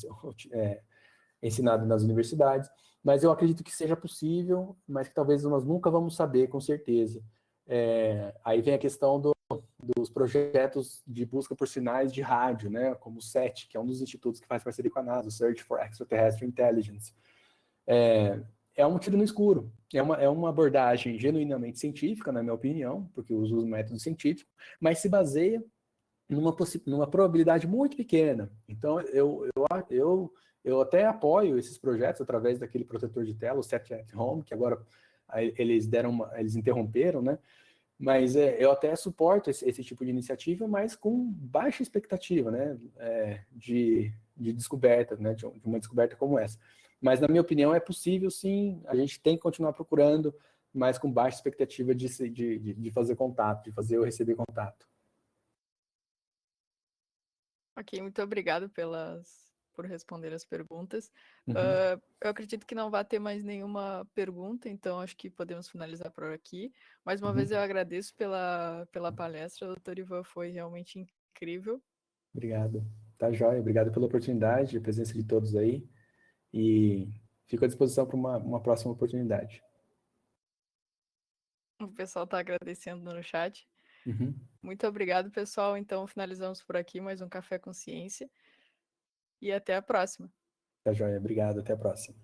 ensinado nas universidades. Mas eu acredito que seja possível, mas que talvez nós nunca vamos saber com certeza. Aí vem a questão dos projetos de busca por sinais de rádio, né, como o SET, que é um dos institutos que faz parceria com a NASA, o Search for Extraterrestrial Intelligence. É um tiro no escuro, é uma abordagem genuinamente científica, na minha opinião, porque usa o método científico, mas se baseia numa probabilidade muito pequena. Então, eu até apoio esses projetos através daquele protetor de tela, o SET at Home, que agora eles interromperam, né? Mas eu até suporto esse tipo de iniciativa, mas com baixa expectativa, né? De descoberta, né? De uma descoberta como essa. Mas, na minha opinião, é possível, sim. A gente tem que continuar procurando, mas com baixa expectativa de fazer contato, de fazer ou receber contato. Ok, muito obrigado por responder as perguntas. Eu acredito que não vai ter mais nenhuma pergunta, então acho que podemos finalizar por aqui. Mais uma vez eu agradeço pela palestra, doutor Ivan, foi realmente incrível. Obrigado. Tá joia, obrigado pela oportunidade, a presença de todos aí, e fico à disposição para uma próxima oportunidade. O pessoal está agradecendo no chat. Muito obrigado, pessoal. Então finalizamos por aqui mais um Café com Ciência. E até a próxima. Tá joia, obrigado, até a próxima.